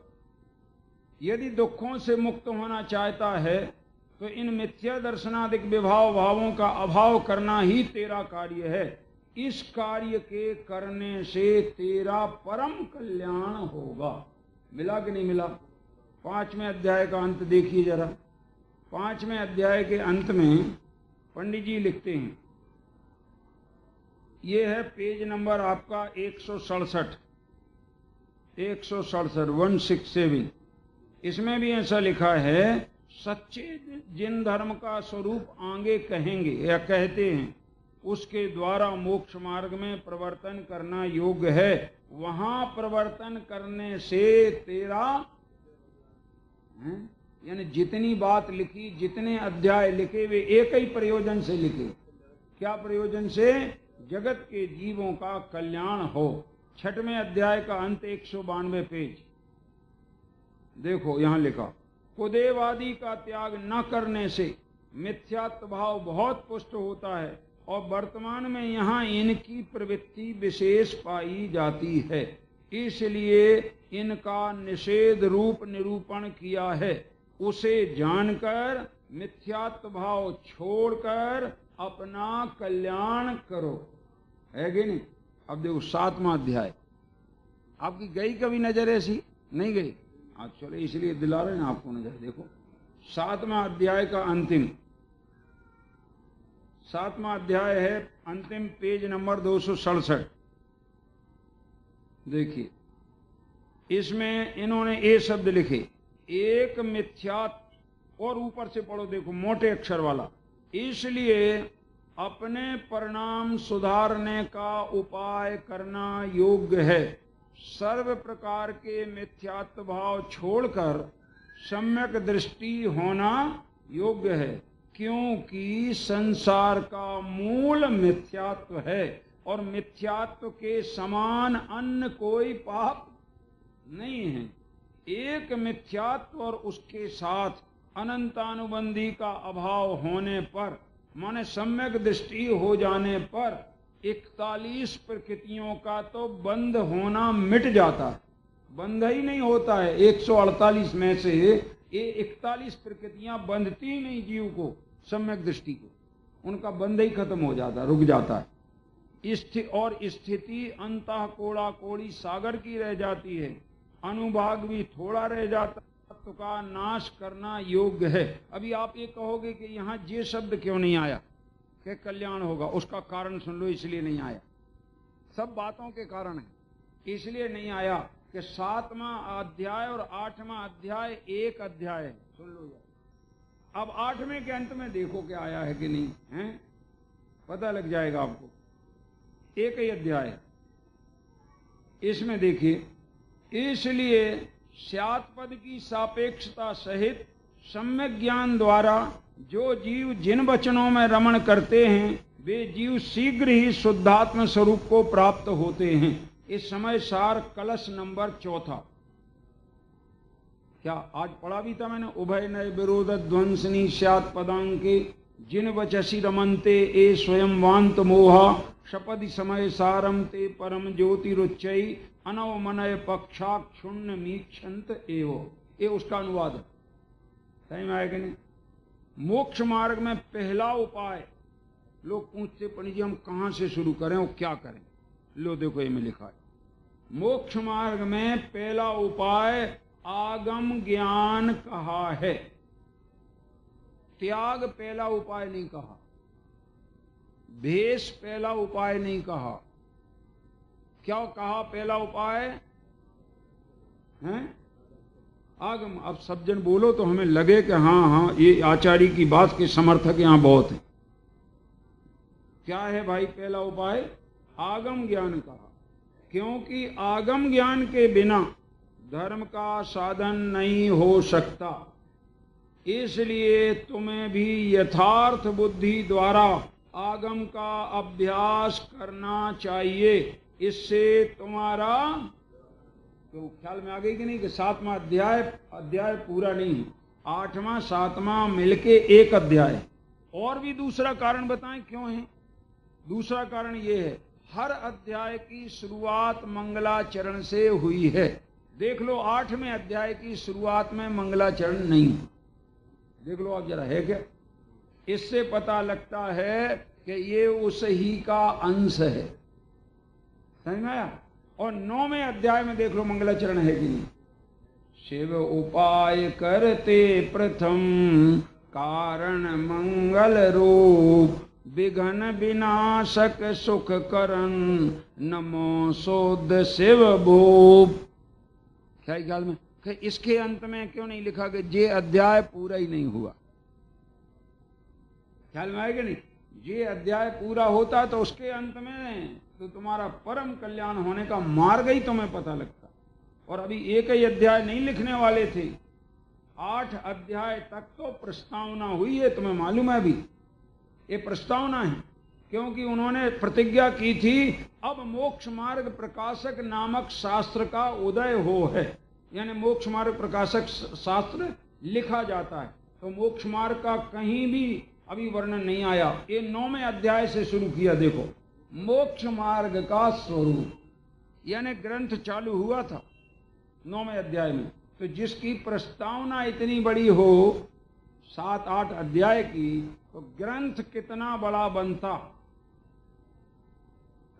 यदि दुखों से मुक्त होना चाहता है तो इन मिथ्या दर्शनादिक विभाव भावों का अभाव करना ही तेरा कार्य है। इस कार्य के करने से तेरा परम कल्याण होगा। मिला कि नहीं मिला? 5वें अध्याय का अंत देखिए जरा। 5वें अध्याय के अंत में पंडित जी लिखते हैं, ये है पेज नंबर आपका 167, 167। इसमें भी ऐसा लिखा है, सच्चे जिन धर्म का स्वरूप आगे कहेंगे या कहते हैं उसके द्वारा मोक्ष मार्ग में प्रवर्तन करना योग्य है। वहां प्रवर्तन करने से तेरा, यानी जितनी बात लिखी, जितने अध्याय लिखे, वे एक ही प्रयोजन से लिखे। क्या प्रयोजन से? जगत के जीवों का कल्याण हो। 6वें अध्याय का अंत 192 पेज देखो, यहां लिखा, कुदेवादि का त्याग न करने से मिथ्यात्व भाव बहुत पुष्ट होता है और वर्तमान में यहाँ इनकी प्रवृत्ति विशेष पाई जाती है। इसलिए इनका निषेध रूप निरूपण किया है। उसे जानकर मिथ्यात्व भाव छोड़कर अपना कल्याण करो। है कि नहीं? अब देखो 7वां अध्याय। आपकी गई कभी नजर ऐसी? नहीं गई? आज चलो इसलिए दिला रहे हैं आपको नजर। देखो 7वां अध्याय का अंतिम, 7वां अध्याय है, अंतिम पेज नंबर 267। देखिए, इसमें इन्होंने ये शब्द लिखे, एक मिथ्यात्व, और ऊपर से पढ़ो देखो मोटे अक्षर वाला। इसलिए अपने परिणाम सुधारने का उपाय करना योग्य है। सर्व प्रकार के मिथ्यात्व भाव छोड़कर सम्यक दृष्टि होना योग्य है, क्योंकि संसार का मूल मिथ्यात्व है और मिथ्यात्व के समान अन्य कोई पाप नहीं है। एक मिथ्यात्व और उसके साथ अनंतानुबंधी का अभाव होने पर, माने सम्यक दृष्टि हो जाने पर 41 प्रकृतियों का तो बंध होना मिट जाता है। बंध ही नहीं होता है। 148 में से ये 41 प्रकृतियां बंधती नहीं जीव को, सम्यक दृष्टि को, उनका बंध ही खत्म हो जाता है, रुक जाता है। और स्थिति अंतः कोड़ा कोड़ी सागर की रह जाती है, अनुभाग भी थोड़ा रह जाता है। तत्व का नाश करना योग्य है। अभी आप ये कहोगे कि यहाँ ये शब्द क्यों नहीं आया कि कल्याण होगा? उसका कारण सुन लो, इसलिए नहीं आया। सब बातों के कारण है, इसलिए नहीं आया कि 7वां अध्याय और 8वां अध्याय एक अध्याय है। सुन लो यार, अब 8वें के अंत में देखो क्या आया है कि नहीं है, पता लग जाएगा आपको। एक ही अध्याय है, इसमें देखिए, इसलिए स्यात् पद की सापेक्षता सहित सम्यक ज्ञान द्वारा जो जीव जिन वचनों में रमण करते हैं वे जीव शीघ्र ही शुद्धात्म स्वरूप को प्राप्त होते हैं। इस समय सार कलश नंबर 4। क्या आज पढ़ा भी था मैंने? उभय नय विरोध ध्वंसनी स्यात् पदांके जिन वचसी रमनते ए स्वयं वांत मोहा शपदि समय सारम ते परम ज्योतिरुच्चई अनवमनय पक्षाक्षुण्ण मीक्षंत एवो। ये उसका अनुवाद है, सही में आएगा नहीं? मोक्ष मार्ग में पहला उपाय, लोग पूछते पंडित जी हम कहां से शुरू करें और क्या करें? लो देखो ये में लिखा है, मोक्ष मार्ग में पहला उपाय आगम ज्ञान कहा है, त्याग पहला उपाय नहीं कहा, भेष पहला उपाय नहीं कहा। क्या कहा पहला उपाय है? आगम। अब सब जन बोलो तो हमें लगे कि हाँ हाँ ये आचार्य की बात के समर्थक यहां बहुत है। क्या है भाई पहला उपाय? आगम ज्ञान कहा, क्योंकि आगम ज्ञान के बिना धर्म का साधन नहीं हो सकता। इसलिए तुम्हें भी यथार्थ बुद्धि द्वारा आगम का अभ्यास करना चाहिए। इससे तुम्हारा तो ख्याल में आ गई कि नहीं कि 7वां अध्याय पूरा नहीं है, 8वां 7वां मिलके एक अध्याय। और भी दूसरा कारण बताएं क्यों है? दूसरा कारण ये है, हर अध्याय की शुरुआत मंगलाचरण से हुई है। देख लो 8वें अध्याय की शुरुआत में मंगलाचरण नहीं, देख लो आप जरा, है क्या? इससे पता लगता है कि ये उस ही का अंश है, समझ में आया? और 9वें अध्याय में देख लो मंगलाचरण है कि नहीं? शिव उपाय करते प्रथम कारण मंगल रूप विघन विनाशक सुख करन नमो शोध शिव भूप। क्या ख्याल में? इसके अंत में क्यों नहीं लिखा कि ये अध्याय पूरा ही नहीं हुआ? ख्याल में आएगा नहीं? ये अध्याय पूरा होता तो उसके अंत में तो तुम्हारा परम कल्याण होने का मार्ग ही तुम्हें पता लगता। और अभी एक ही अध्याय नहीं लिखने वाले थे, 8 अध्याय तक तो प्रस्तावना हुई है, तुम्हें मालूम है? अभी ये प्रस्तावना है, क्योंकि उन्होंने प्रतिज्ञा की थी अब मोक्ष मार्ग प्रकाशक नामक शास्त्र का उदय हो है, यानी मोक्ष मार्ग प्रकाशक शास्त्र लिखा जाता है। तो मोक्ष मार्ग का कहीं भी अभी वर्णन नहीं आया। ये 9वें अध्याय से शुरू किया। देखो, मोक्ष मार्ग का स्वरूप, यानी ग्रंथ चालू हुआ था 9वें अध्याय में। तो जिसकी प्रस्तावना इतनी बड़ी हो 7-8 अध्याय की, तो ग्रंथ कितना बड़ा बनता,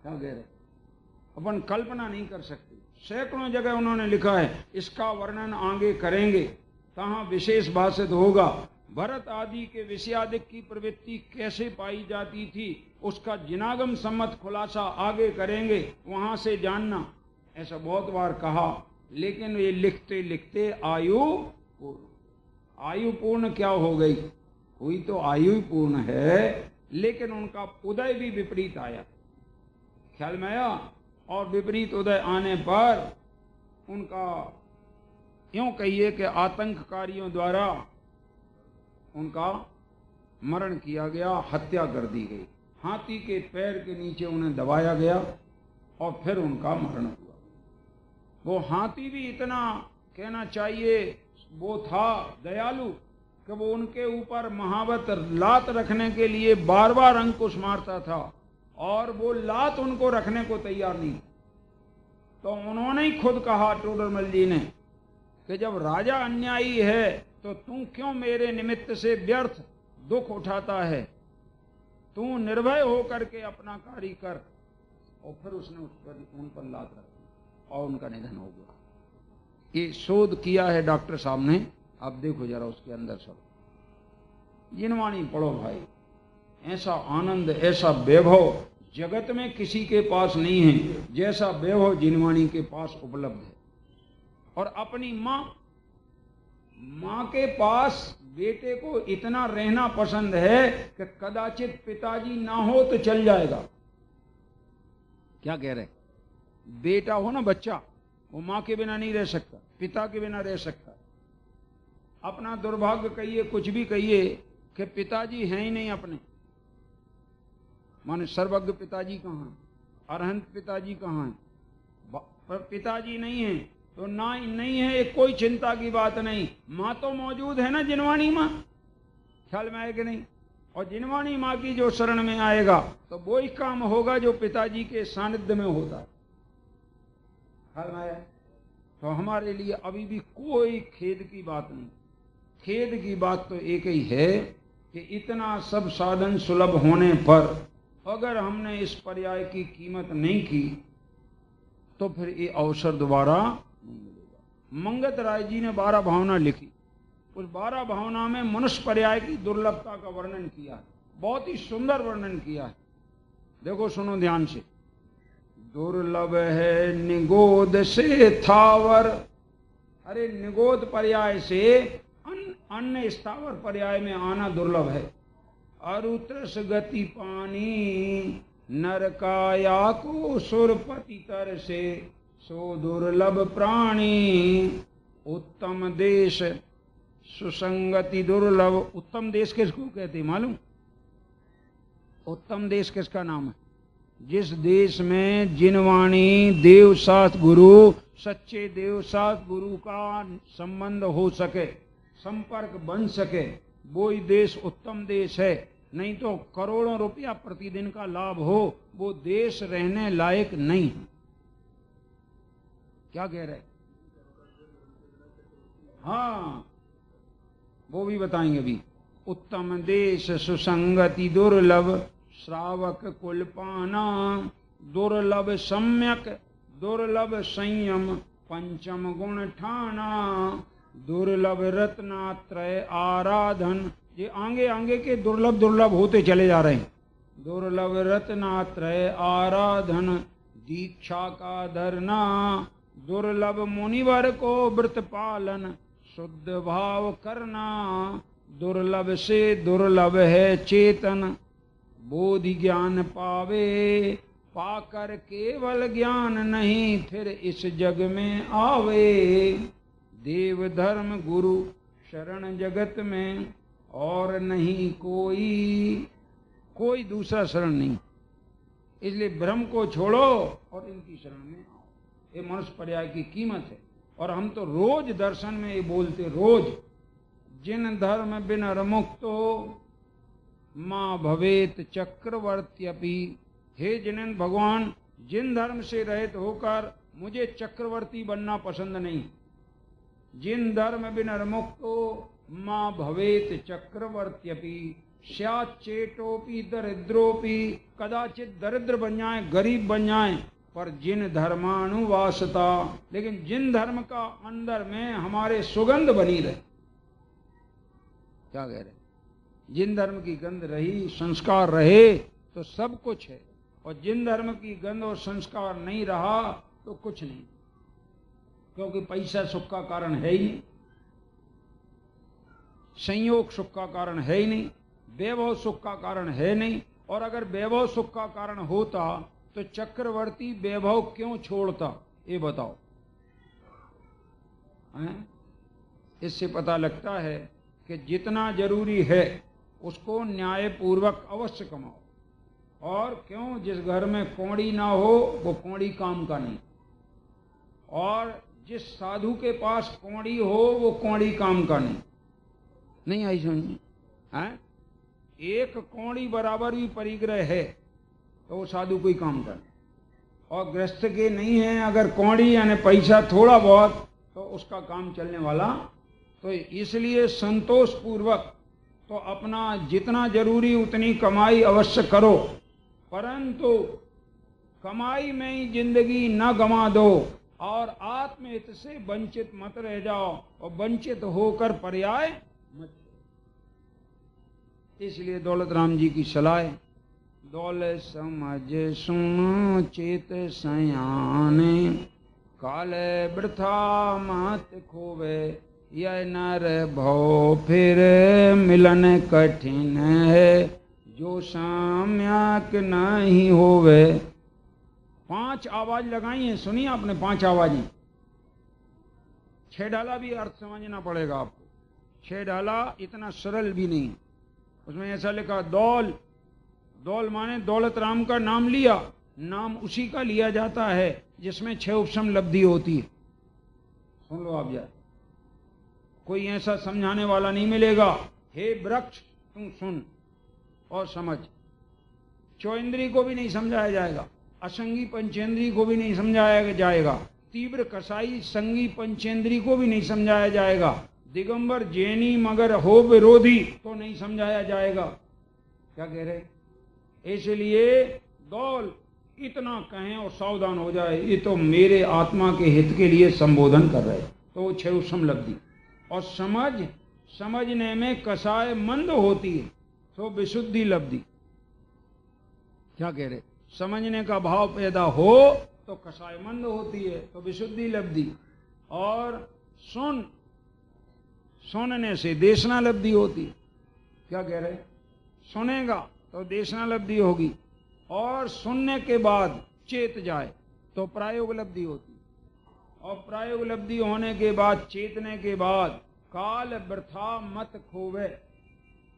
क्या कह रहे? अपन कल्पना नहीं कर सकते। सैकड़ों जगह उन्होंने लिखा है, इसका वर्णन आगे करेंगे, कहाँ विशेष भाषित होगा। भरत आदि के विषयादिक की प्रवृत्ति कैसे पाई जाती थी, उसका जिनागम सम्मत खुलासा आगे करेंगे, वहां से जानना, ऐसा बहुत बार कहा। लेकिन ये लिखते लिखते आयु पूर्ण क्या हो गई? हुई तो आयु पूर्ण है, लेकिन उनका उदय भी विपरीत आया। ख्याल में आया? और विपरीत उदय आने पर उनका यूं कहिए कि आतंककारियों द्वारा उनका मरण किया गया, हत्या कर दी गई। हाथी के पैर के नीचे उन्हें दबाया गया और फिर उनका मरण हुआ। वो हाथी भी इतना कहना चाहिए वो था दयालु कि वो उनके ऊपर महावत लात रखने के लिए बार बार अंकुश मारता था और वो लात उनको रखने को तैयार नहीं। तो उन्होंने ही खुद कहा, टोडरमल जी ने, कि जब राजा अन्यायी है तो तू क्यों मेरे निमित्त से व्यर्थ दुख उठाता है? तू निर्भय होकर के अपना कार्य कर। और फिर उसने उन पर लात रखी और उनका निधन हो गया। ये शोध किया है डॉक्टर साहब ने। अब देखो जरा उसके अंदर सब जिनवाणी पढ़ो भाई। ऐसा आनंद, ऐसा वैभव जगत में किसी के पास नहीं है जैसा वैभव जिनवाणी के पास उपलब्ध है। और अपनी माँ के पास बेटे को इतना रहना पसंद है कि कदाचित पिताजी ना हो तो चल जाएगा। क्या कह रहे? बेटा हो ना, बच्चा, वो माँ के बिना नहीं रह सकता, पिता के बिना रह सकता। अपना दुर्भाग्य कहिए, कुछ भी कहिए, कि पिताजी हैं ही नहीं अपने। माने सर्वज्ञ पिताजी कहाँ हैं, अरहंत पिताजी कहाँ हैं? पर पिताजी नहीं है तो ना नहीं है, एक कोई चिंता की बात नहीं। माँ तो मौजूद है ना, जिनवाणी माँ, ख्याल में आए कि नहीं? और जिनवाणी माँ की जो शरण में आएगा तो वो ही काम होगा जो पिताजी के सानिध्य में होता है। ख्याल में आया? तो हमारे लिए अभी भी कोई खेद की बात नहीं। खेद की बात तो एक ही है कि इतना सब साधन सुलभ होने पर अगर हमने इस पर्याय की कीमत नहीं की तो फिर ये अवसर दोबारा नहीं मिलेगा। मंगत राय जी ने 12 भावना लिखी। उस 12 भावना में मनुष्य पर्याय की दुर्लभता का वर्णन किया है, बहुत ही सुंदर वर्णन किया है। देखो, सुनो ध्यान से। दुर्लभ है निगोद से थावर। अरे निगोद पर्याय से अन्य स्थावर पर्याय में आना दुर्लभ है। अरुत्रस गति पानी नरकाया को सुरपति तर से सो दुर्लभ प्राणी। उत्तम देश सुसंगति दुर्लभ। उत्तम देश किसको कहते मालूम? उत्तम देश किसका नाम है? जिस देश में जिनवाणी देवशास्त्र गुरु, सच्चे देवशास्त्र गुरु का संबंध हो सके, संपर्क बन सके, वो ही देश उत्तम देश है। नहीं तो करोड़ों रुपया प्रतिदिन का लाभ हो, वो देश रहने लायक नहीं है। क्या कह रहे? हाँ, वो भी बताएंगे अभी। उत्तम देश सुसंगति दुर्लभ श्रावक कुल पाना। दुर्लभ सम्यक दुर्लभ संयम पंचम गुण ठाना। दुर्लभ रत्नात्रय आराधन। ये आगे आगे के दुर्लभ दुर्लभ होते चले जा रहे हैं। दुर्लभ रत्नात्रय आराधन दीक्षा का धरना। दुर्लभ मुनिवर को व्रत पालन शुद्ध भाव करना। दुर्लभ से दुर्लभ है चेतन बोधि ज्ञान पावे। पाकर केवल ज्ञान नहीं फिर इस जग में आवे। देव धर्म गुरु शरण जगत में और नहीं कोई दूसरा शरण नहीं। इसलिए भ्रम को छोड़ो और इनकी शरण में आओ। ये मनुष्य पर्याय की कीमत है। और हम तो रोज दर्शन में ये बोलते, रोज, जिन धर्म बिन मुक्तो माँ भवेत चक्रवर्त्यपि। हे जिनेन्द्र भगवान, जिन धर्म से रहित होकर मुझे चक्रवर्ती बनना पसंद नहीं। जिन धर्म बिन मुक्तो माँ भवेत चक्रवर्त्यपि। स्याच्चेटोपि दरिद्रोपि। कदाचित दरिद्र बन जाए, गरीब बन जाए, पर जिन धर्मानुवासता, लेकिन जिन धर्म का अंदर में हमारे सुगंध बनी रहे। क्या कह रहे? जिन धर्म की गंध रही, संस्कार रहे तो सब कुछ है। और जिन धर्म की गंध और संस्कार नहीं रहा तो कुछ नहीं। क्योंकि पैसा सुख का कारण है ही नहीं, संयोग सुख का कारण है ही नहीं, वैभव सुख का कारण है नहीं। और अगर वैभव सुख का कारण होता तो चक्रवर्ती वैभव क्यों छोड़ता, ये बताओ। इससे पता लगता है कि जितना जरूरी है उसको न्यायपूर्वक अवश्य कमाओ। और क्यों? जिस घर में कौड़ी ना हो वो कौड़ी काम का नहीं। और जिस साधु के पास कौड़ी हो वो कौड़ी काम का नहीं आई समझ? एक कौड़ी बराबर भी परिग्रह है तो वो साधु कोई काम का नहीं। और गृहस्थ के नहीं है अगर कौड़ी यानी पैसा थोड़ा बहुत तो उसका काम चलने वाला। तो इसलिए संतोष पूर्वक तो अपना जितना जरूरी उतनी कमाई अवश्य करो, परंतु कमाई में ही जिंदगी न गंवा दो और आत्महित से वंचित मत रह जाओ और वंचित होकर पर्याय मत। इसलिए दौलत राम जी की सलाह, दौलत समझ सुनो चेत सयाने काले वृथा मत खोवे, यह नर भव फिर मिलन कठिन है, जो साम्यक नहीं होवे। 5 आवाज लगाई है, सुनी आपने 5 आवाजें। 6 डाला भी अर्थ समझना पड़ेगा आपको। 6 डाला इतना सरल भी नहीं। उसमें ऐसा लिखा दौल, दौल माने दौलत राम का नाम लिया, नाम उसी का लिया जाता है जिसमें 6 उपशम लब्धि होती है। सुन लो आप यार, कोई ऐसा समझाने वाला नहीं मिलेगा। हे वृक्ष तुम सुन और समझ। चौइंद्री को भी नहीं समझाया जाएगा, असंगी पंचेंद्री को भी नहीं समझाया जाएगा, तीव्र कसाई संगी पंचेंद्री को भी नहीं समझाया जाएगा, दिगंबर जैनी मगर हो विरोधी तो नहीं समझाया जाएगा। क्या कह रहे? इसलिए दौल इतना कहें और सावधान हो जाए, ये तो मेरे आत्मा के हित के लिए संबोधन कर रहे। तो वो 6 उपशम लब्धि। और समझने में कसाय मंद होती है तो विशुद्धि लब्धि। क्या कह रहे? समझने का भाव पैदा हो तो कसाय मंद होती है तो विशुद्धि लब्धि। और सुनने से देशना लब्धि होती है। क्या कह रहे? सुनेगा तो देशना लब्धि होगी, और सुनने के बाद चेत जाए तो प्रायोग लब्धि होती है। और प्रायोग लब्धि होने के बाद, चेतने के बाद, काल वृथा मत खोवे,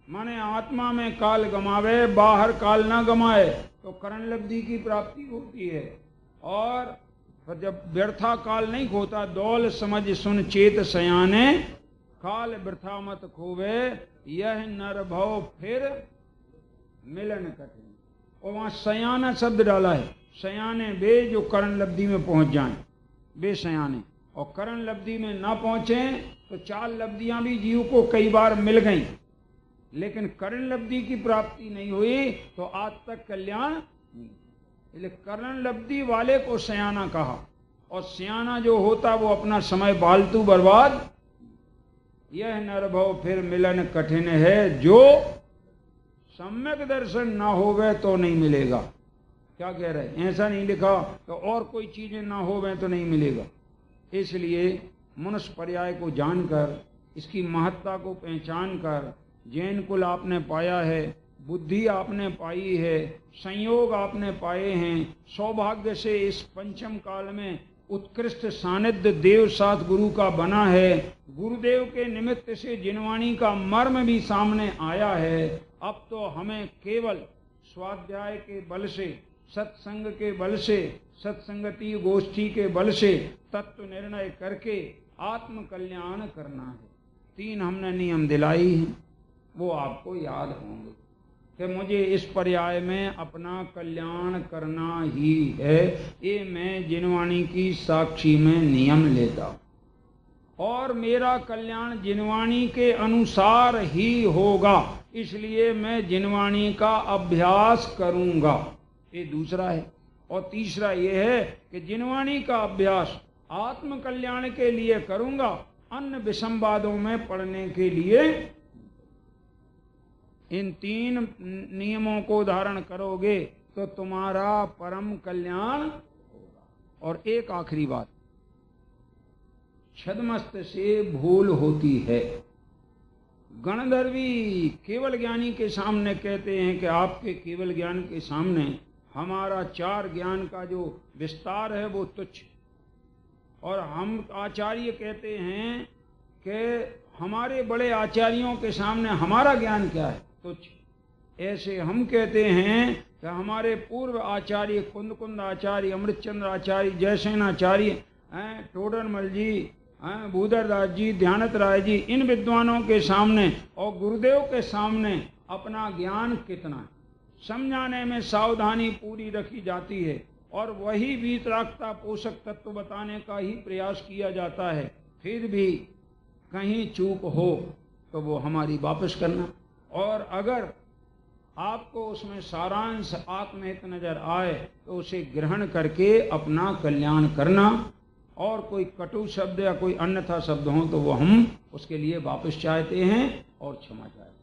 माने आत्मा में काल गमावे, बाहर काल ना गमाए तो करण लब्धि की प्राप्ति होती है। और जब व्यर्था काल नहीं खोता, दौल समझ सुन चेत सयाने, काल वृथा मत खोवे, यह नर भव फिर मिलन कठिन। और वहां सयाना शब्द डाला है। सयाने वे जो करण लब्धि में पहुंच जाएं, वे सयाने। और करण लब्धि में ना पहुंचे तो 4 लब्धियां भी जीव को कई बार मिल गई, लेकिन करण लब्धि की प्राप्ति नहीं हुई तो आज तक कल्याण नहीं। इसलिए करण लब्धि वाले को सयाना कहा। और सयाना जो होता वो अपना समय फालतू बर्बाद। यह नरभव फिर मिलन कठिन है, जो सम्यक दर्शन ना होवे तो नहीं मिलेगा। क्या कह रहे? ऐसा नहीं लिखा तो और कोई चीजें ना होवे तो नहीं मिलेगा। इसलिए मनुष्य पर्याय को जानकर, इसकी महत्ता को पहचान कर, जैन कुल आपने पाया है, बुद्धि आपने पाई है, संयोग आपने पाए हैं, सौभाग्य से इस पंचम काल में उत्कृष्ट सानिध्य देव साथ गुरु का बना है। गुरुदेव के निमित्त से जिनवाणी का मर्म भी सामने आया है। अब तो हमें केवल स्वाध्याय के बल से, सत्संग के बल से, सत्संगति गोष्ठी के बल से तत्व निर्णय करके आत्म कल्याण करना है। 3 हमने नियम दिलाई हैं, वो आपको याद होंगे कि मुझे इस पर्याय में अपना कल्याण करना ही है। ये मैं जिनवाणी की साक्षी में नियम लेता हूं, और मेरा कल्याण जिनवाणी के अनुसार ही होगा, इसलिए मैं जिनवाणी का अभ्यास करूंगा। ये दूसरा है। और तीसरा ये है कि जिनवाणी का अभ्यास आत्म कल्याण के लिए करूंगा, अन्य विसंवादों में पढ़ने के लिए। इन 3 नियमों को धारण करोगे तो तुम्हारा परम कल्याण होगा। और एक आखिरी बात, छद्मस्त से भूल होती है। गणधर्वी केवल ज्ञानी के सामने कहते हैं कि आपके केवल ज्ञान के सामने हमारा 4 ज्ञान का जो विस्तार है वो तुच्छ। और हम आचार्य कहते हैं कि हमारे बड़े आचार्यों के सामने हमारा ज्ञान क्या है, तुच्छ। ऐसे हम कहते हैं कि हमारे पूर्व आचार्य कुंद आचार्य, अमृतचंद्र आचार्य, जयसेन आचार्य, टोडरमल जी, भूधरदास जी, ध्यानत राय जी, इन विद्वानों के सामने और गुरुदेव के सामने अपना ज्ञान कितना है, समझाने में सावधानी पूरी रखी जाती है। और वही वीतरागता पोषक तत्व बताने का ही प्रयास किया जाता है। फिर भी कहीं चूक हो तो वो हमारी वापस करना। और अगर आपको उसमें सारांश आत्महित नजर आए तो उसे ग्रहण करके अपना कल्याण करना। और कोई कटु शब्द या कोई अन्यथा शब्द हो तो वो हम उसके लिए वापस चाहते हैं और क्षमा चाहते हैं।